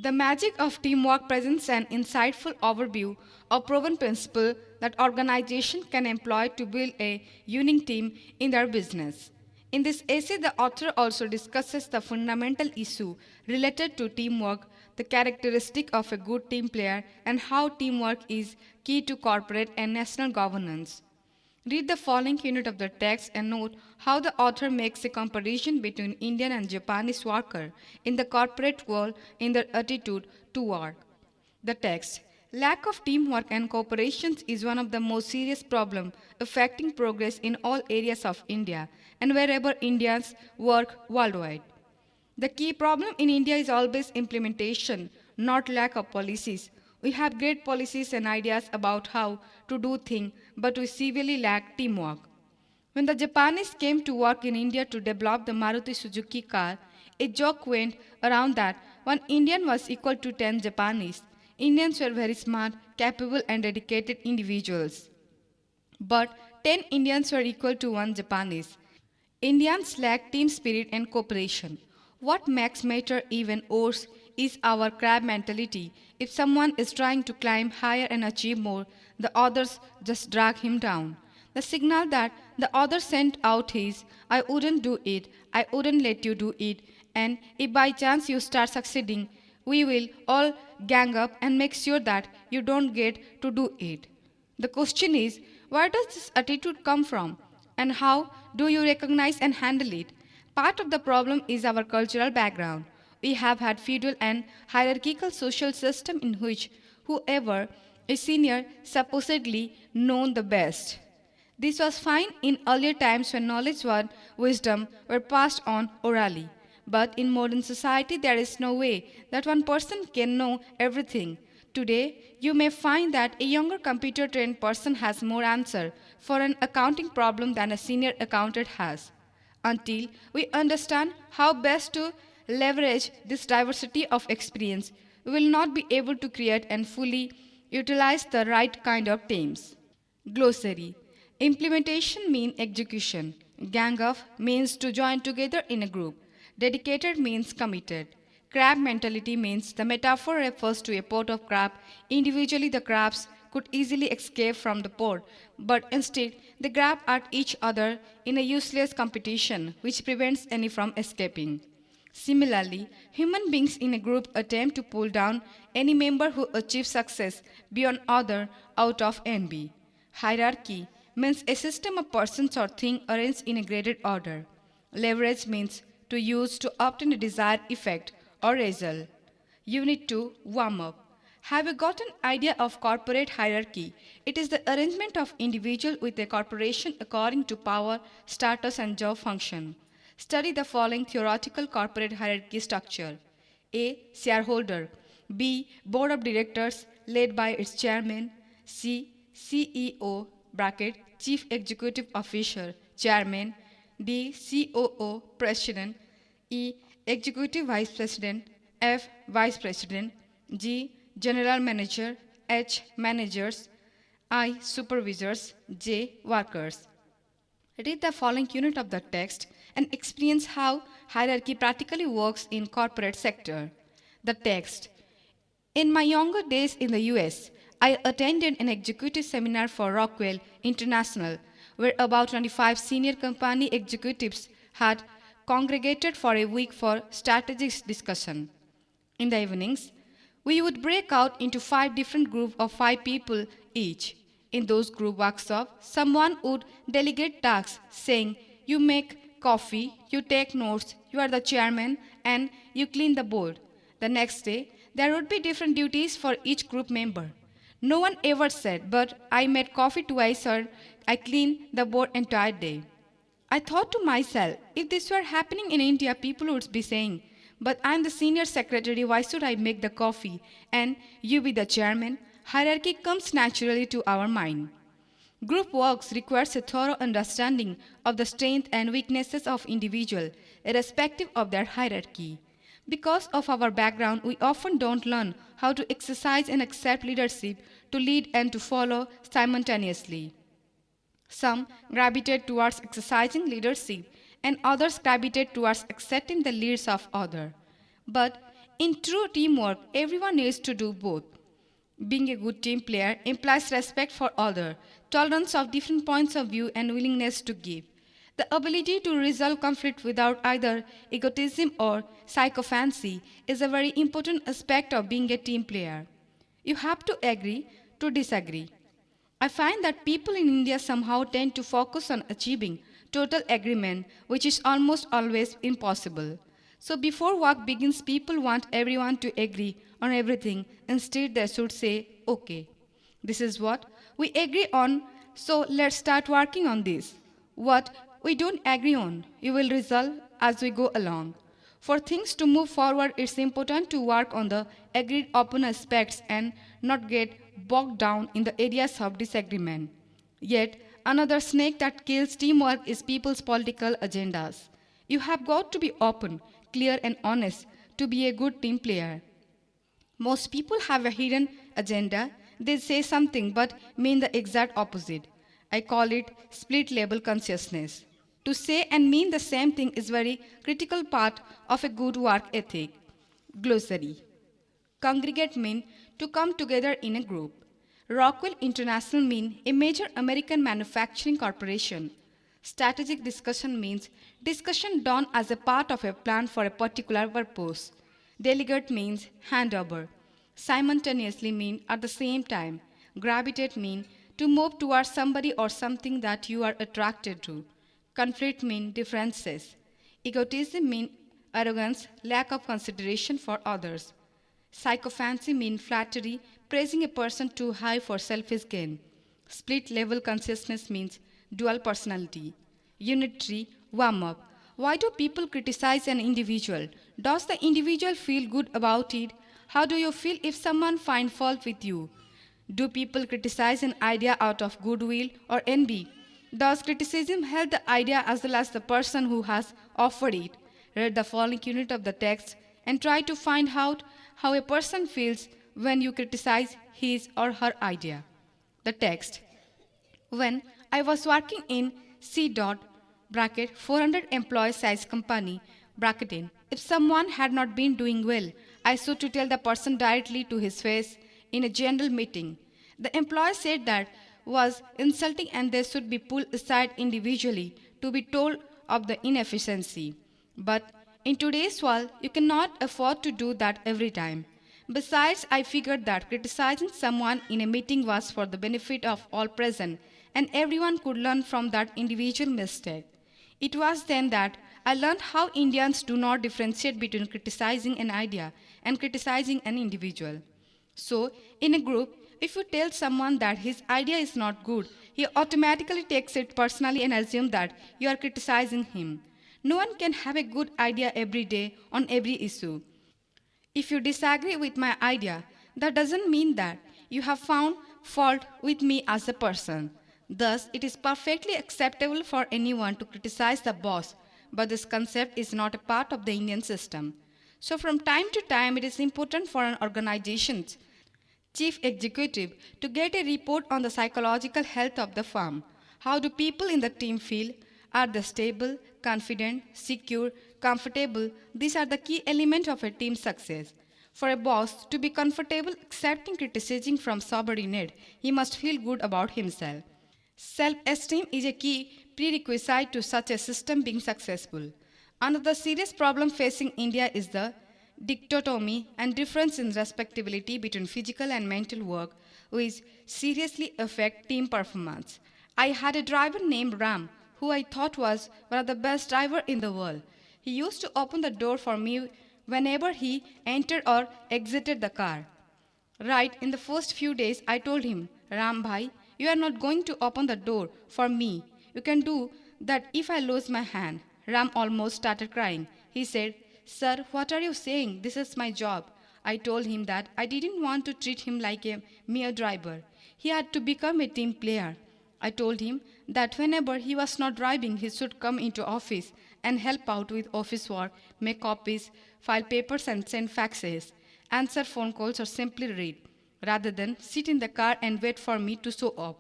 The magic of teamwork presents an insightful overview of proven principles that organizations can employ to build a winning team in their business. In this essay, the author also discusses the fundamental issue related to teamwork, the characteristic of a good team player, and how teamwork is key to corporate and national governance. Read the following unit of the text and note how the author makes a comparison between Indian and Japanese workers in the corporate world in their attitude to work. The text: lack of teamwork and cooperation is one of the most serious problems affecting progress in all areas of India and wherever Indians work worldwide. The key problem in India is always implementation, not lack of policies. We have great policies and ideas about how to do things, but we severely lack teamwork. When the Japanese came to work in India to develop the Maruti Suzuki car, a joke went around that one Indian was equal to 10 Japanese. Indians were very smart, capable, and dedicated individuals. But 10 Indians were equal to 1 Japanese. Indians lack team spirit and cooperation. What makes matter even worse is our crab mentality. If someone is trying to climb higher and achieve more, the others just drag him down. The signal that the other sent out is, I wouldn't do it, I wouldn't let you do it, and if by chance you start succeeding, we will all gang up and make sure that you don't get to do it. The question is, where does this attitude come from? And how do you recognize and handle it? Part of the problem is our cultural background. We have had feudal and hierarchical social system in which whoever is senior supposedly known the best. This was fine in earlier times when knowledge and wisdom were passed on orally. But in modern society, there is no way that one person can know everything. Today, you may find that a younger computer trained person has more answer for an accounting problem than a senior accountant has. Until we understand how best to leverage this diversity of experience, we will not be able to create and fully utilize the right kind of teams. Glossary. Implementation means execution. Gang up means to join together in a group. Dedicated means committed. Crab mentality means the metaphor refers to a pot of crab. Individually, the crabs could easily escape from the pot, but instead they grab at each other in a useless competition which prevents any from escaping. Similarly, human beings in a group attempt to pull down any member who achieves success beyond other out of envy. Hierarchy means a system of persons or things arranged in a graded order. Leverage means to use to obtain a desired effect or result. Unit 2, warm up. Have you got an idea of corporate hierarchy? It is the arrangement of individual with a corporation according to power, status and job function. Study the following theoretical corporate hierarchy structure. A. Shareholder. B. Board of Directors led by its chairman. C. CEO bracket Chief Executive Officer Chairman. D. COO President. E. Executive Vice President. F. Vice President. G. General Manager. H. Managers. I. Supervisors. J. Workers. Read the following unit of the text and experience how hierarchy practically works in corporate sector. The text. In my younger days in the US, I attended an executive seminar for Rockwell International, where about 25 senior company executives had congregated for a week for strategic discussion. In the evenings, we would break out into 5 different groups of 5 people each. In those group workshops, someone would delegate tasks saying, you make coffee, you take notes, you are the chairman, and you clean the board. The next day, there would be different duties for each group member. No one ever said, but I made coffee twice or I cleaned the board entire day. I thought to myself, if this were happening in India, people would be saying, but I am the senior secretary, why should I make the coffee? And you be the chairman? Hierarchy comes naturally to our mind. Group works requires a thorough understanding of the strengths and weaknesses of individuals, irrespective of their hierarchy. Because of our background, we often don't learn how to exercise and accept leadership, to lead and to follow simultaneously. Some gravitate towards exercising leadership, and others gravitate towards accepting the leads of others. But in true teamwork, everyone needs to do both. Being a good team player implies respect for others, tolerance of different points of view, and willingness to give. The ability to resolve conflict without either egotism or sycophancy is a very important aspect of being a team player. You have to agree to disagree. I find that people in India somehow tend to focus on achieving total agreement, which is almost always impossible. So before work begins, people want everyone to agree on everything. Instead, they should say, okay, this is what we agree on, so let's start working on this. What we don't agree on, you will resolve as we go along. For things to move forward, it's important to work on the agreed upon aspects and not get bogged down in the areas of disagreement. Yet, another snake that kills teamwork is people's political agendas. You have got to be open, clear, and honest to be a good team player. Most people have a hidden agenda. They say something but mean the exact opposite. I call it split label consciousness. To say and mean the same thing is very critical part of a good work ethic. Glossary. Congregate mean to come together in a group. Rockwell International mean a major American manufacturing corporation. Strategic discussion means discussion done as a part of a plan for a particular purpose. Delegate means handover. Simultaneously mean at the same time. Gravitate mean to move towards somebody or something that you are attracted to. Conflict mean differences. Egotism mean arrogance, lack of consideration for others. Sycophancy means flattery, praising a person too high for selfish gain. Split level consciousness means dual personality. Unit 3, warm up. Why do people criticize an individual? Does the individual feel good about it? How do you feel if someone finds fault with you? Do people criticize an idea out of goodwill or envy? Does criticism help the idea as well as the person who has offered it? Read the following unit of the text and try to find out how a person feels when you criticize his or her idea. The text. When I was working in C. Bracket 400 employee size company bracket in, if someone had not been doing well, I should to tell the person directly to his face in a general meeting. The employee said that was insulting and they should be pulled aside individually to be told of the inefficiency. But in today's world, you cannot afford to do that every time. Besides, I figured that criticizing someone in a meeting was for the benefit of all present, and everyone could learn from that individual mistake. It was then that I learned how Indians do not differentiate between criticizing an idea and criticizing an individual. So, in a group, if you tell someone that his idea is not good, he automatically takes it personally and assumes that you are criticizing him. No one can have a good idea every day on every issue. If you disagree with my idea, that doesn't mean that you have found fault with me as a person. Thus, it is perfectly acceptable for anyone to criticize the boss, but this concept is not a part of the Indian system. So, from time to time, it is important for an organization's chief executive to get a report on the psychological health of the firm. How do people in the team feel? Are they stable, confident, secure, comfortable? These are the key elements of a team's success. For a boss to be comfortable accepting criticism from subordinate, he must feel good about himself. Self-esteem is a key prerequisite to such a system being successful. Another serious problem facing India is the dichotomy and difference in respectability between physical and mental work, which seriously affect team performance. I had a driver named Ram, who I thought was one of the best drivers in the world. He used to open the door for me whenever he entered or exited the car. Right in the first few days, I told him, Ram bhai, you are not going to open the door for me. You can do that if I lose my hand. Ram almost started crying. He said, Sir, what are you saying? This is my job. I told him that I didn't want to treat him like a mere driver. He had to become a team player. I told him that whenever he was not driving, he should come into office and help out with office work, make copies, file papers and send faxes, answer phone calls or simply read, rather than sit in the car and wait for me to show up.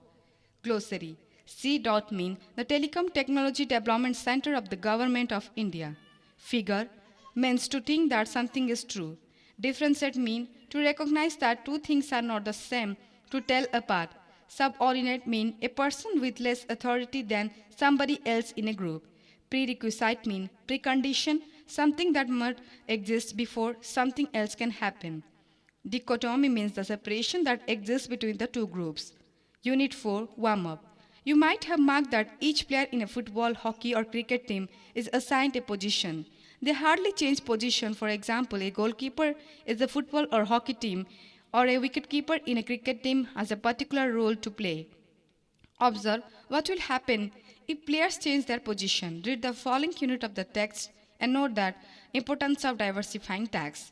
Glossary. C. mean the Telecom Technology Development Center of the Government of India. Figure means to think that something is true. Differentiate mean to recognize that two things are not the same, to tell apart. Subordinate mean a person with less authority than somebody else in a group. Prerequisite mean precondition, something that must exist before something else can happen. Dichotomy means the separation that exists between the two groups. Unit 4, warm up. You might have marked that each player in a football, hockey or cricket team is assigned a position. They hardly change position. For example, a goalkeeper is the football or hockey team, or a wicketkeeper in a cricket team has a particular role to play. Observe what will happen if players change their position. Read the following unit of the text and note that importance of diversifying tasks.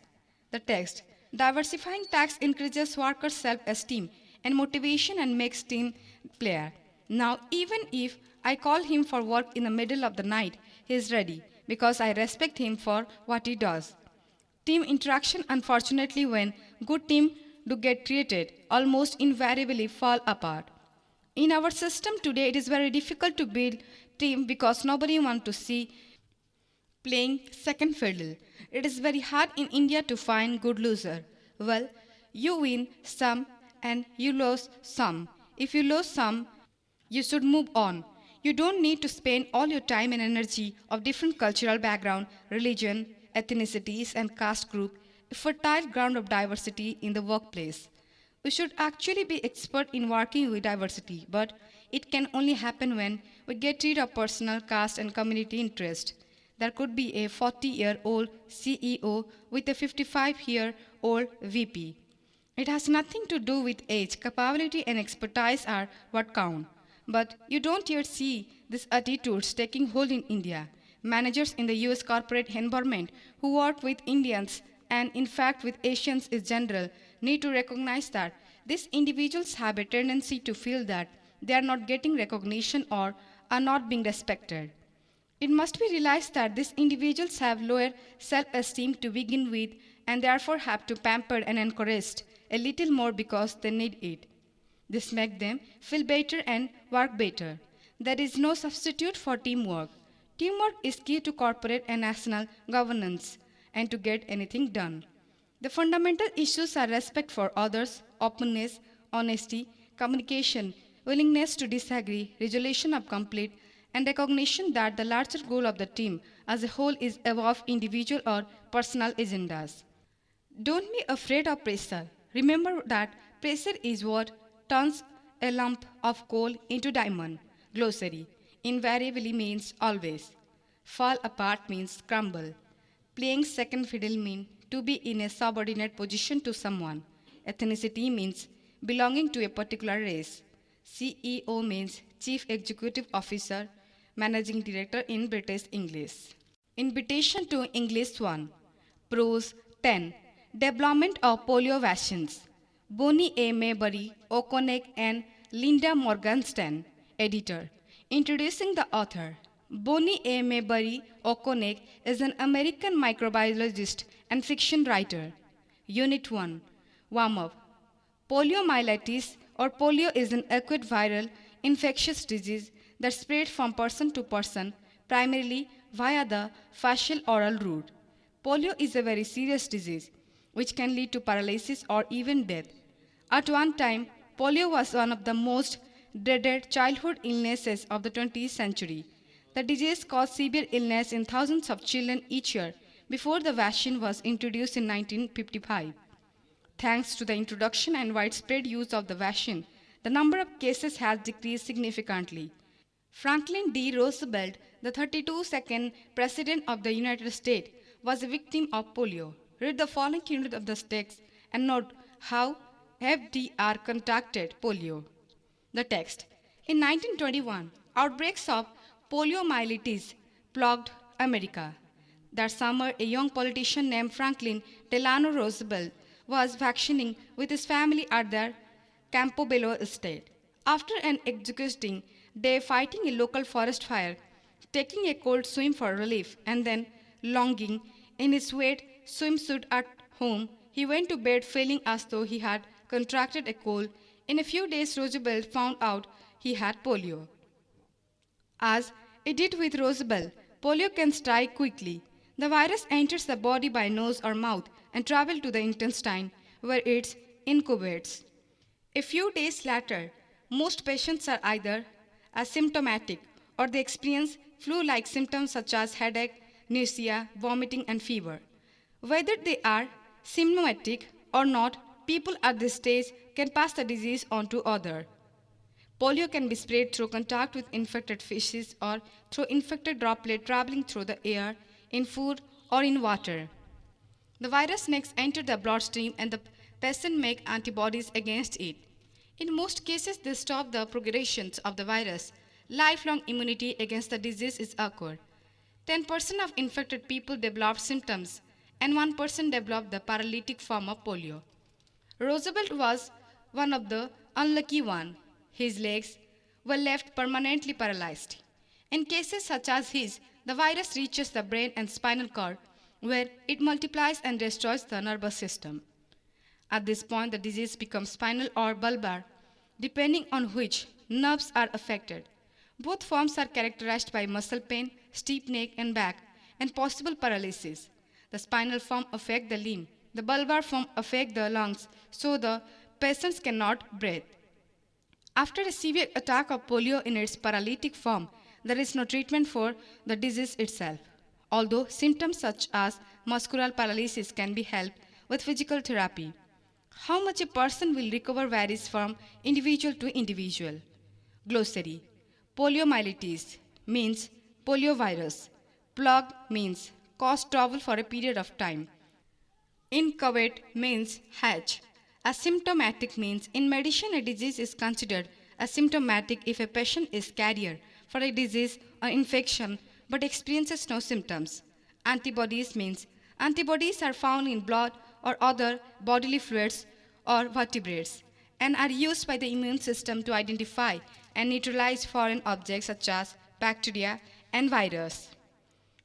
The text. Diversifying tasks increases workers' self-esteem and motivation and makes team player. Now, even if I call him for work in the middle of the night, he is ready because I respect him for what he does. Team interaction, unfortunately, when good team do get created, almost invariably fall apart. In our system today, it is very difficult to build team because nobody wants to see playing second fiddle. It is very hard in India to find good loser. Well, you win some and you lose some. If you lose some, you should move on. You don't need to spend all your time and energy of different cultural background, religion, ethnicities and caste group, a fertile ground of diversity in the workplace. We should actually be expert in working with diversity, but it can only happen when we get rid of personal caste and community interest. There could be a 40-year-old CEO with a 55-year-old VP. It has nothing to do with age. Capability and expertise are what count. But you don't yet see these attitudes taking hold in India. Managers in the US corporate environment who work with Indians and in fact with Asians in general need to recognize that these individuals have a tendency to feel that they are not getting recognition or are not being respected. It must be realized that these individuals have lower self esteem to begin with and therefore have to pampered and encouraged a little more because they need it. This makes them feel better and work better. There is no substitute for teamwork. Teamwork is key to corporate and national governance and to get anything done. The fundamental issues are respect for others, openness, honesty, communication, willingness to disagree, resolution of conflict, and recognition that the larger goal of the team as a whole is above individual or personal agendas. Don't be afraid of pressure. Remember that pressure is what turns a lump of coal into diamond. Glossary. Invariably means always. Fall apart means crumble. Playing second fiddle means to be in a subordinate position to someone. Ethnicity means belonging to a particular race. CEO means Chief Executive Officer, Managing Director in British English. Invitation to English 1. Prose 10. Development of polio vaccines. Bonnie A. Maybury, O'Connell and Linda Morgenstern, editor. Introducing the author. Bonnie A. Maybury O'Connell is an American microbiologist and fiction writer. Unit 1. Warm-up. Poliomyelitis or polio is an acute viral infectious disease that spreads from person to person, primarily via the facial oral route. Polio is a very serious disease which can lead to paralysis or even death. At one time, polio was one of the most dreaded childhood illnesses of the 20th century. The disease caused severe illness in thousands of children each year before the vaccine was introduced in 1955. Thanks to the introduction and widespread use of the vaccine, the number of cases has decreased significantly. Franklin D. Roosevelt, the 32nd President of the United States, was a victim of polio. Read the following unit of the text and note how FDR contracted polio. The text. In 1921, outbreaks of poliomyelitis plagued America. That summer, a young politician named Franklin Delano Roosevelt was vacationing with his family at their Campobello estate. After an exhausting day fighting a local forest fire, taking a cold swim for relief, and then longing in his wet swimsuit at home, he went to bed feeling as though he had contracted a cold. In a few days, Roosevelt found out he had polio. As it did with Roosevelt, polio can strike quickly. The virus enters the body by nose or mouth and travels to the intestine, where it incubates. A few days later, most patients are either asymptomatic or they experience flu-like symptoms such as headache, nausea, vomiting, and fever. Whether they are symptomatic or not, people at this stage can pass the disease on to others. Polio can be spread through contact with infected fishes or through infected droplet traveling through the air, in food, or in water. The virus next enters the bloodstream and the patient makes antibodies against it. In most cases, they stop the progression of the virus. Lifelong immunity against the disease is occurred. 10% of infected people develop symptoms and 1% develop the paralytic form of polio. Roosevelt was one of the unlucky ones. His legs were left permanently paralyzed. In cases such as his, the virus reaches the brain and spinal cord, where it multiplies and destroys the nervous system. At this point, the disease becomes spinal or bulbar, depending on which nerves are affected. Both forms are characterized by muscle pain, stiff neck and back, and possible paralysis. The spinal form affects the limb, The bulbar form affect the lungs, so the patients cannot breathe. After a severe attack of polio in its paralytic form, there is no treatment for the disease itself. Although symptoms such as muscular paralysis can be helped with physical therapy, how much a person will recover varies from individual to individual. Glossary: poliomyelitis means poliovirus. Plague means cause trouble for a period of time. Incubate means hatch. Asymptomatic means in medicine a disease is considered asymptomatic if a patient is carrier for a disease or infection but experiences no symptoms. Antibodies means antibodies are found in blood or other bodily fluids or vertebrates and are used by the immune system to identify and neutralize foreign objects such as bacteria and virus.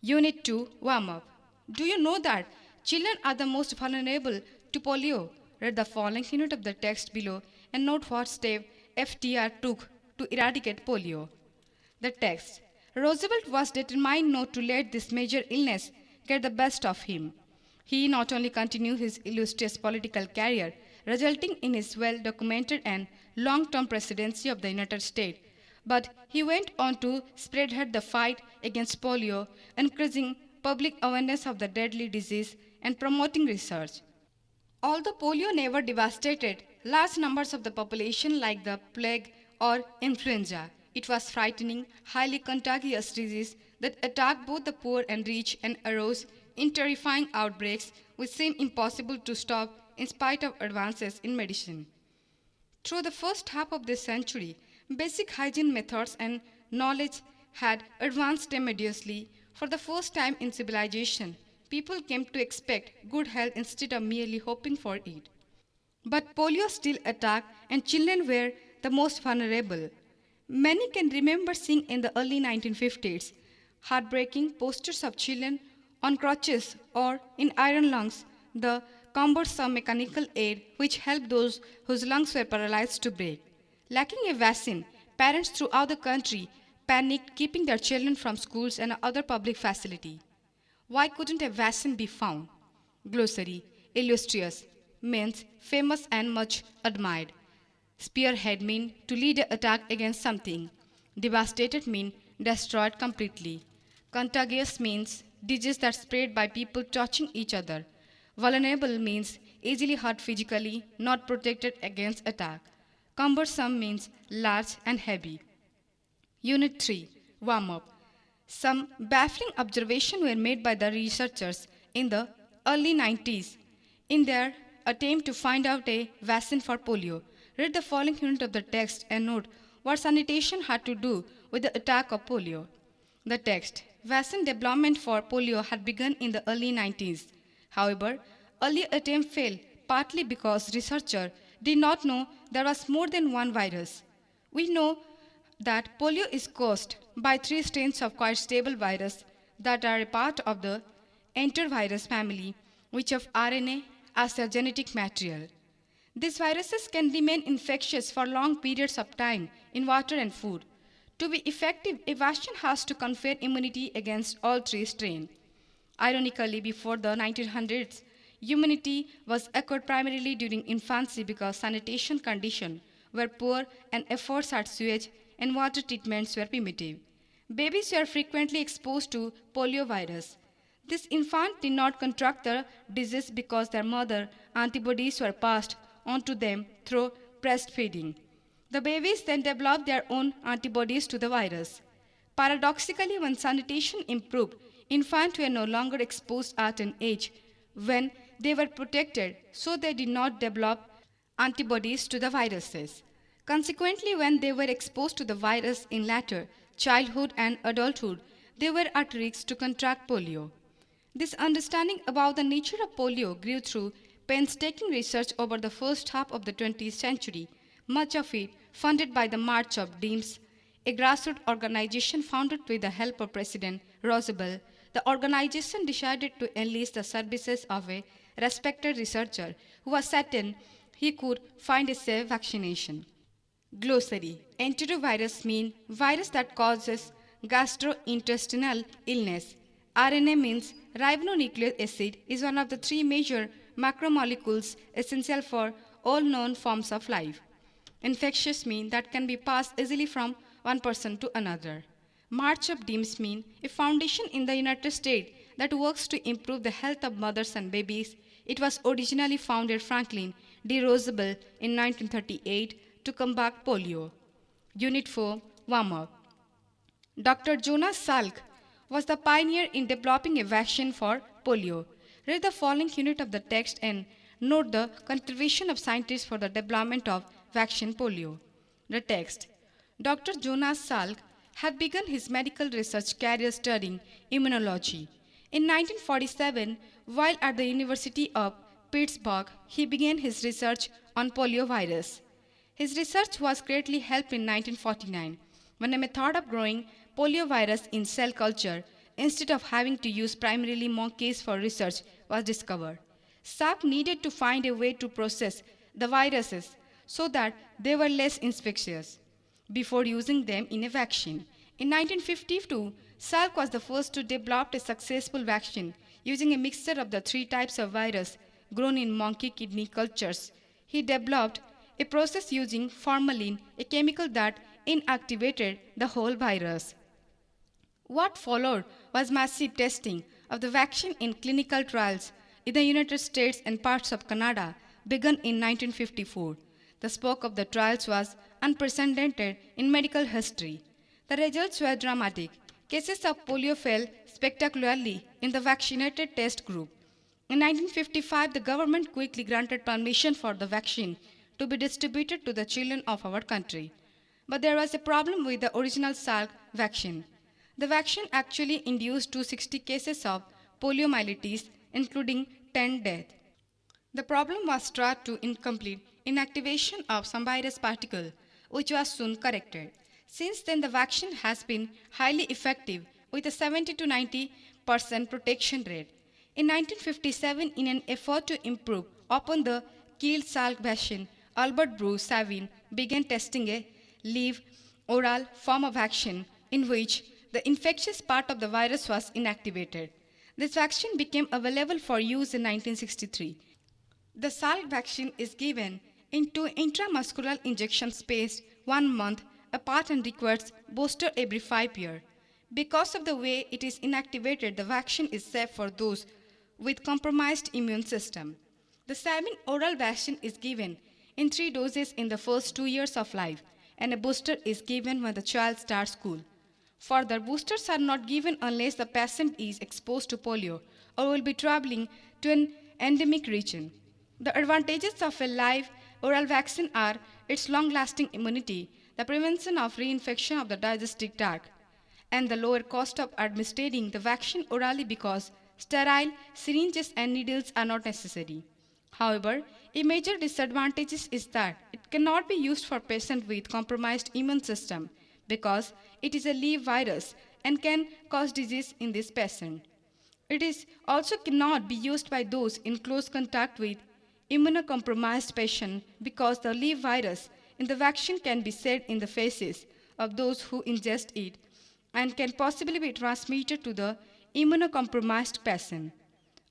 Unit 2 Warm up. Do you know that children are the most vulnerable to polio? Read the following unit of the text below and note what step FDR took to eradicate polio. The text: Roosevelt was determined not to let this major illness get the best of him. He not only continued his illustrious political career, resulting in his well documented and long term presidency of the United States, but he went on to spearhead the fight against polio, increasing public awareness of the deadly disease and promoting research. Although polio never devastated large numbers of the population like the plague or influenza, it was frightening, highly contagious disease that attacked both the poor and rich and arose in terrifying outbreaks which seemed impossible to stop in spite of advances in medicine. Through the first half of this century, basic hygiene methods and knowledge had advanced tremendously. For the first time in civilization, people came to expect good health instead of merely hoping for it. But polio still attacked, and children were the most vulnerable. Many can remember seeing in the early 1950s heartbreaking posters of children on crutches or in iron lungs, the cumbersome mechanical aid which helped those whose lungs were paralyzed to break. Lacking a vaccine, parents throughout the country panicked, keeping their children from schools and other public facilities. Why couldn't a vaccine be found? Glossary: illustrious means famous and much admired. Spearhead mean to lead an attack against something. Devastated mean destroyed completely. Contagious means disease that spread by people touching each other. Vulnerable means easily hurt physically, not protected against attack. Cumbersome means large and heavy. Unit 3 Warm up. Some baffling observations were made by the researchers in the early 90s in their attempt to find out a vaccine for polio. Read the following unit of the text and note what sanitation had to do with the attack of polio. The text: Vaccine development for polio had begun in the early 90s. However, early attempt failed partly because researchers did not know there was more than one virus. We know that polio is caused by three strains of quite stable virus that are a part of the enterovirus family, which of RNA as their genetic material. These viruses can remain infectious for long periods of time in water and food. To be effective, a vaccine has to confer immunity against all three strains. Ironically, before the 1900s, immunity was acquired primarily during infancy because sanitation conditions were poor and efforts at sewage and water treatments were primitive. Babies were frequently exposed to poliovirus. This infant did not contract the disease because their mother antibodies were passed on to them through breastfeeding. The babies then developed their own antibodies to the virus. Paradoxically, when sanitation improved, infants were no longer exposed at an age when they were protected, so they did not develop antibodies to the viruses. Consequently, when they were exposed to the virus in later childhood and adulthood, they were at risk to contract polio. This understanding about the nature of polio grew through painstaking research over the first half of the 20th century, much of it funded by the March of Dimes, a grassroots organization founded with the help of President Roosevelt. The organization decided to enlist the services of a respected researcher who was certain he could find a safe vaccination. Glossary: enterovirus means virus that causes gastrointestinal illness. RNA means ribonucleic acid is one of the three major macromolecules essential for all known forms of life. Infectious mean that can be passed easily from one person to another. March of Dimes mean a foundation in the United States that works to improve the health of mothers and babies. It was originally founded Franklin D. Roosevelt in 1938 to combat polio. Unit 4 Warm Up. Dr. Jonas Salk was the pioneer in developing a vaccine for polio. Read the following unit of the text and note the contribution of scientists for the development of vaccine polio. The text. Dr. Jonas Salk had begun his medical research career studying immunology. In 1947, while at the University of Pittsburgh, he began his research on poliovirus. His research was greatly helped in 1949 when a method of growing poliovirus in cell culture instead of having to use primarily monkeys for research was discovered. Salk needed to find a way to process the viruses so that they were less infectious before using them in a vaccine. In 1952, Salk was the first to develop a successful vaccine using a mixture of the three types of virus grown in monkey kidney cultures. He developed a process using formalin, a chemical that inactivated the whole virus. What followed was massive testing of the vaccine in clinical trials in the United States and parts of Canada began in 1954. The scope of the trials was unprecedented in medical history. The results were dramatic. Cases of polio fell spectacularly in the vaccinated test group. In 1955, the government quickly granted permission for the vaccine to be distributed to the children of our country. But there was a problem with the original Salk vaccine. The vaccine actually induced 260 cases of poliomyelitis, including 10 deaths. The problem was traced to incomplete inactivation of some virus particle, which was soon corrected. Since then, the vaccine has been highly effective with a 70 to 90% protection rate. In 1957, in an effort to improve upon the killed Salk vaccine, Albert Bruce Sabin began testing a live oral form of vaccine in which the infectious part of the virus was inactivated. This vaccine became available for use in 1963. The Salk vaccine is given in two intramuscular injections spaced 1 month apart and requires booster every 5 years. Because of the way it is inactivated, the vaccine is safe for those with compromised immune system. The Sabin oral vaccine is given in 3 doses in the first 2 years of life, and a booster is given when the child starts school. Further, boosters are not given unless the patient is exposed to polio or will be traveling to an endemic region. The advantages of a live oral vaccine are its long-lasting immunity, the prevention of reinfection of the digestive tract, and the lower cost of administering the vaccine orally because sterile syringes and needles are not necessary. However, a major disadvantage is that it cannot be used for patients with compromised immune system because it is a live virus and can cause disease in this patient. It is also cannot be used by those in close contact with immunocompromised patient because the live virus in the vaccine can be shed in the faces of those who ingest it and can possibly be transmitted to the immunocompromised patient.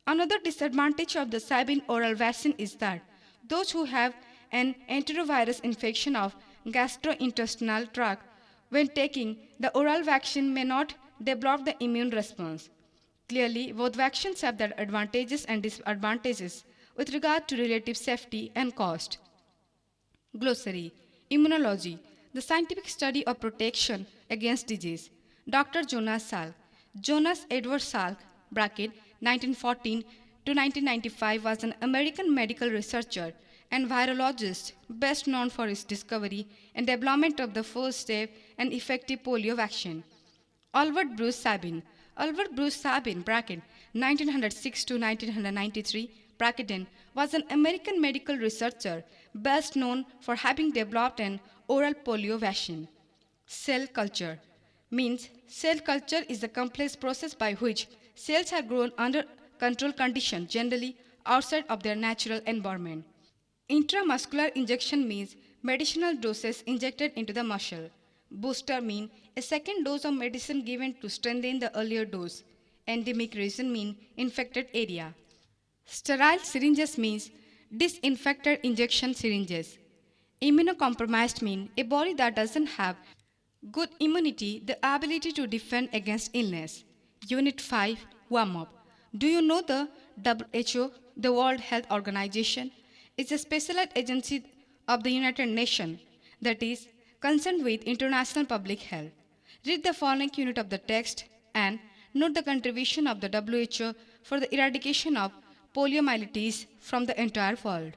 Another disadvantage of the Sabin oral vaccine is that those who have an enterovirus infection of gastrointestinal tract when taking the oral vaccine may not develop the immune response. Clearly, both vaccines have their advantages and disadvantages with regard to relative safety and cost. Glossary. Immunology, the scientific study of protection against disease. Dr. Jonas Salk. Jonas Edward Salk, bracket 1914 to 1995, was an American medical researcher and virologist best known for his discovery and development of the first safe and effective polio vaccine. Albert Bruce Sabin. Albert Bruce Sabin, bracket 1906 to 1993, bracket was an American medical researcher best known for having developed an oral polio vaccine. Cell culture means cell culture is the complex process by which cells are grown under controlled conditions, generally outside of their natural environment. Intramuscular injection means medicinal doses injected into the muscle. Booster means a second dose of medicine given to strengthen the earlier dose. Endemic region means infected area. Sterile syringes means disinfected injection syringes. Immunocompromised means a body that doesn't have good immunity, the ability to defend against illness. Unit 5, warm up. Do you know the WHO, the World Health Organization, is a specialized agency of the United Nations that is concerned with international public health. Read the following unit of the text and note the contribution of the WHO for the eradication of poliomyelitis from the entire world.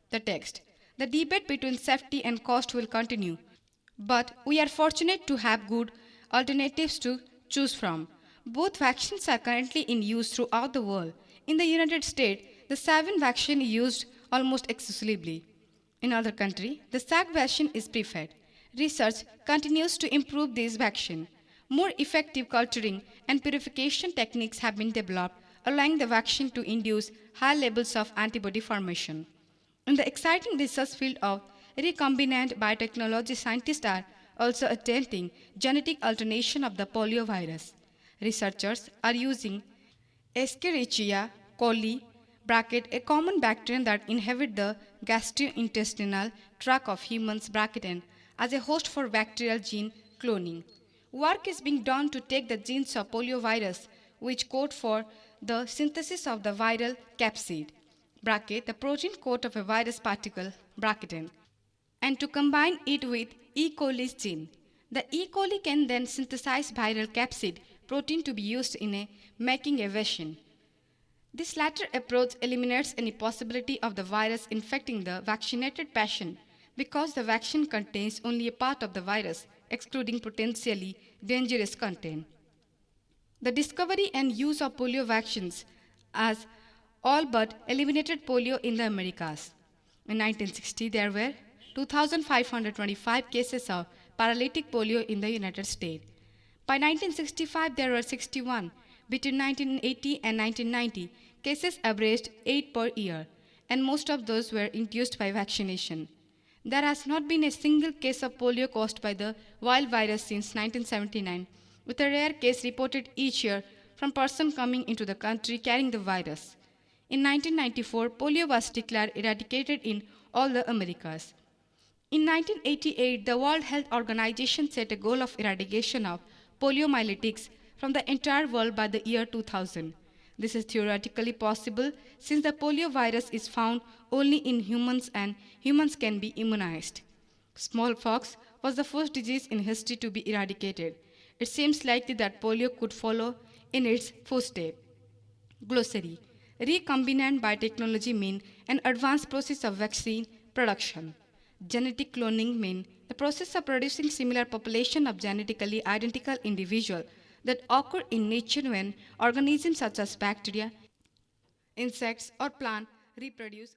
The text. The debate between safety and cost will continue, but we are fortunate to have good alternatives to choose from. Both vaccines are currently in use throughout the world. In the United States, the Savin vaccine is used almost exclusively. In other countries, the SAC vaccine is preferred. Research continues to improve this vaccine. More effective culturing and purification techniques have been developed, allowing the vaccine to induce high levels of antibody formation. In the exciting research field of recombinant biotechnology, scientists are also attempting genetic alternation of the poliovirus. Researchers are using Escherichia coli a common bacterium that inhabits the gastrointestinal tract of humans as a host for bacterial gene cloning. Work is being done to take the genes of poliovirus, which code for the synthesis of the viral capsid, the protein coat of a virus particle, and to combine it with E. coli's gene. The E. coli can then synthesize viral capsid protein to be used in making a vaccine. This latter approach eliminates any possibility of the virus infecting the vaccinated patient because the vaccine contains only a part of the virus, excluding potentially dangerous content. The discovery and use of polio vaccines has all but eliminated polio in the Americas. In 1960, there were 2,525 cases of paralytic polio in the United States. By 1965, there were 61. Between 1980 and 1990, cases averaged 8 per year, and most of those were induced by vaccination. There has not been a single case of polio caused by the wild virus since 1979, with a rare case reported each year from person coming into the country carrying the virus. In 1994, polio was declared eradicated in all the Americas. In 1988, the World Health Organization set a goal of eradication of poliomyelitis from the entire world by the year 2000. This is theoretically possible since the polio virus is found only in humans and humans can be immunized. Smallpox was the first disease in history to be eradicated. It seems likely that polio could follow in its footsteps. Glossary. Recombinant biotechnology means an advanced process of vaccine production. Genetic cloning means the process of producing similar population of genetically identical individuals that occur in nature when organisms such as bacteria, insects, or plants reproduce.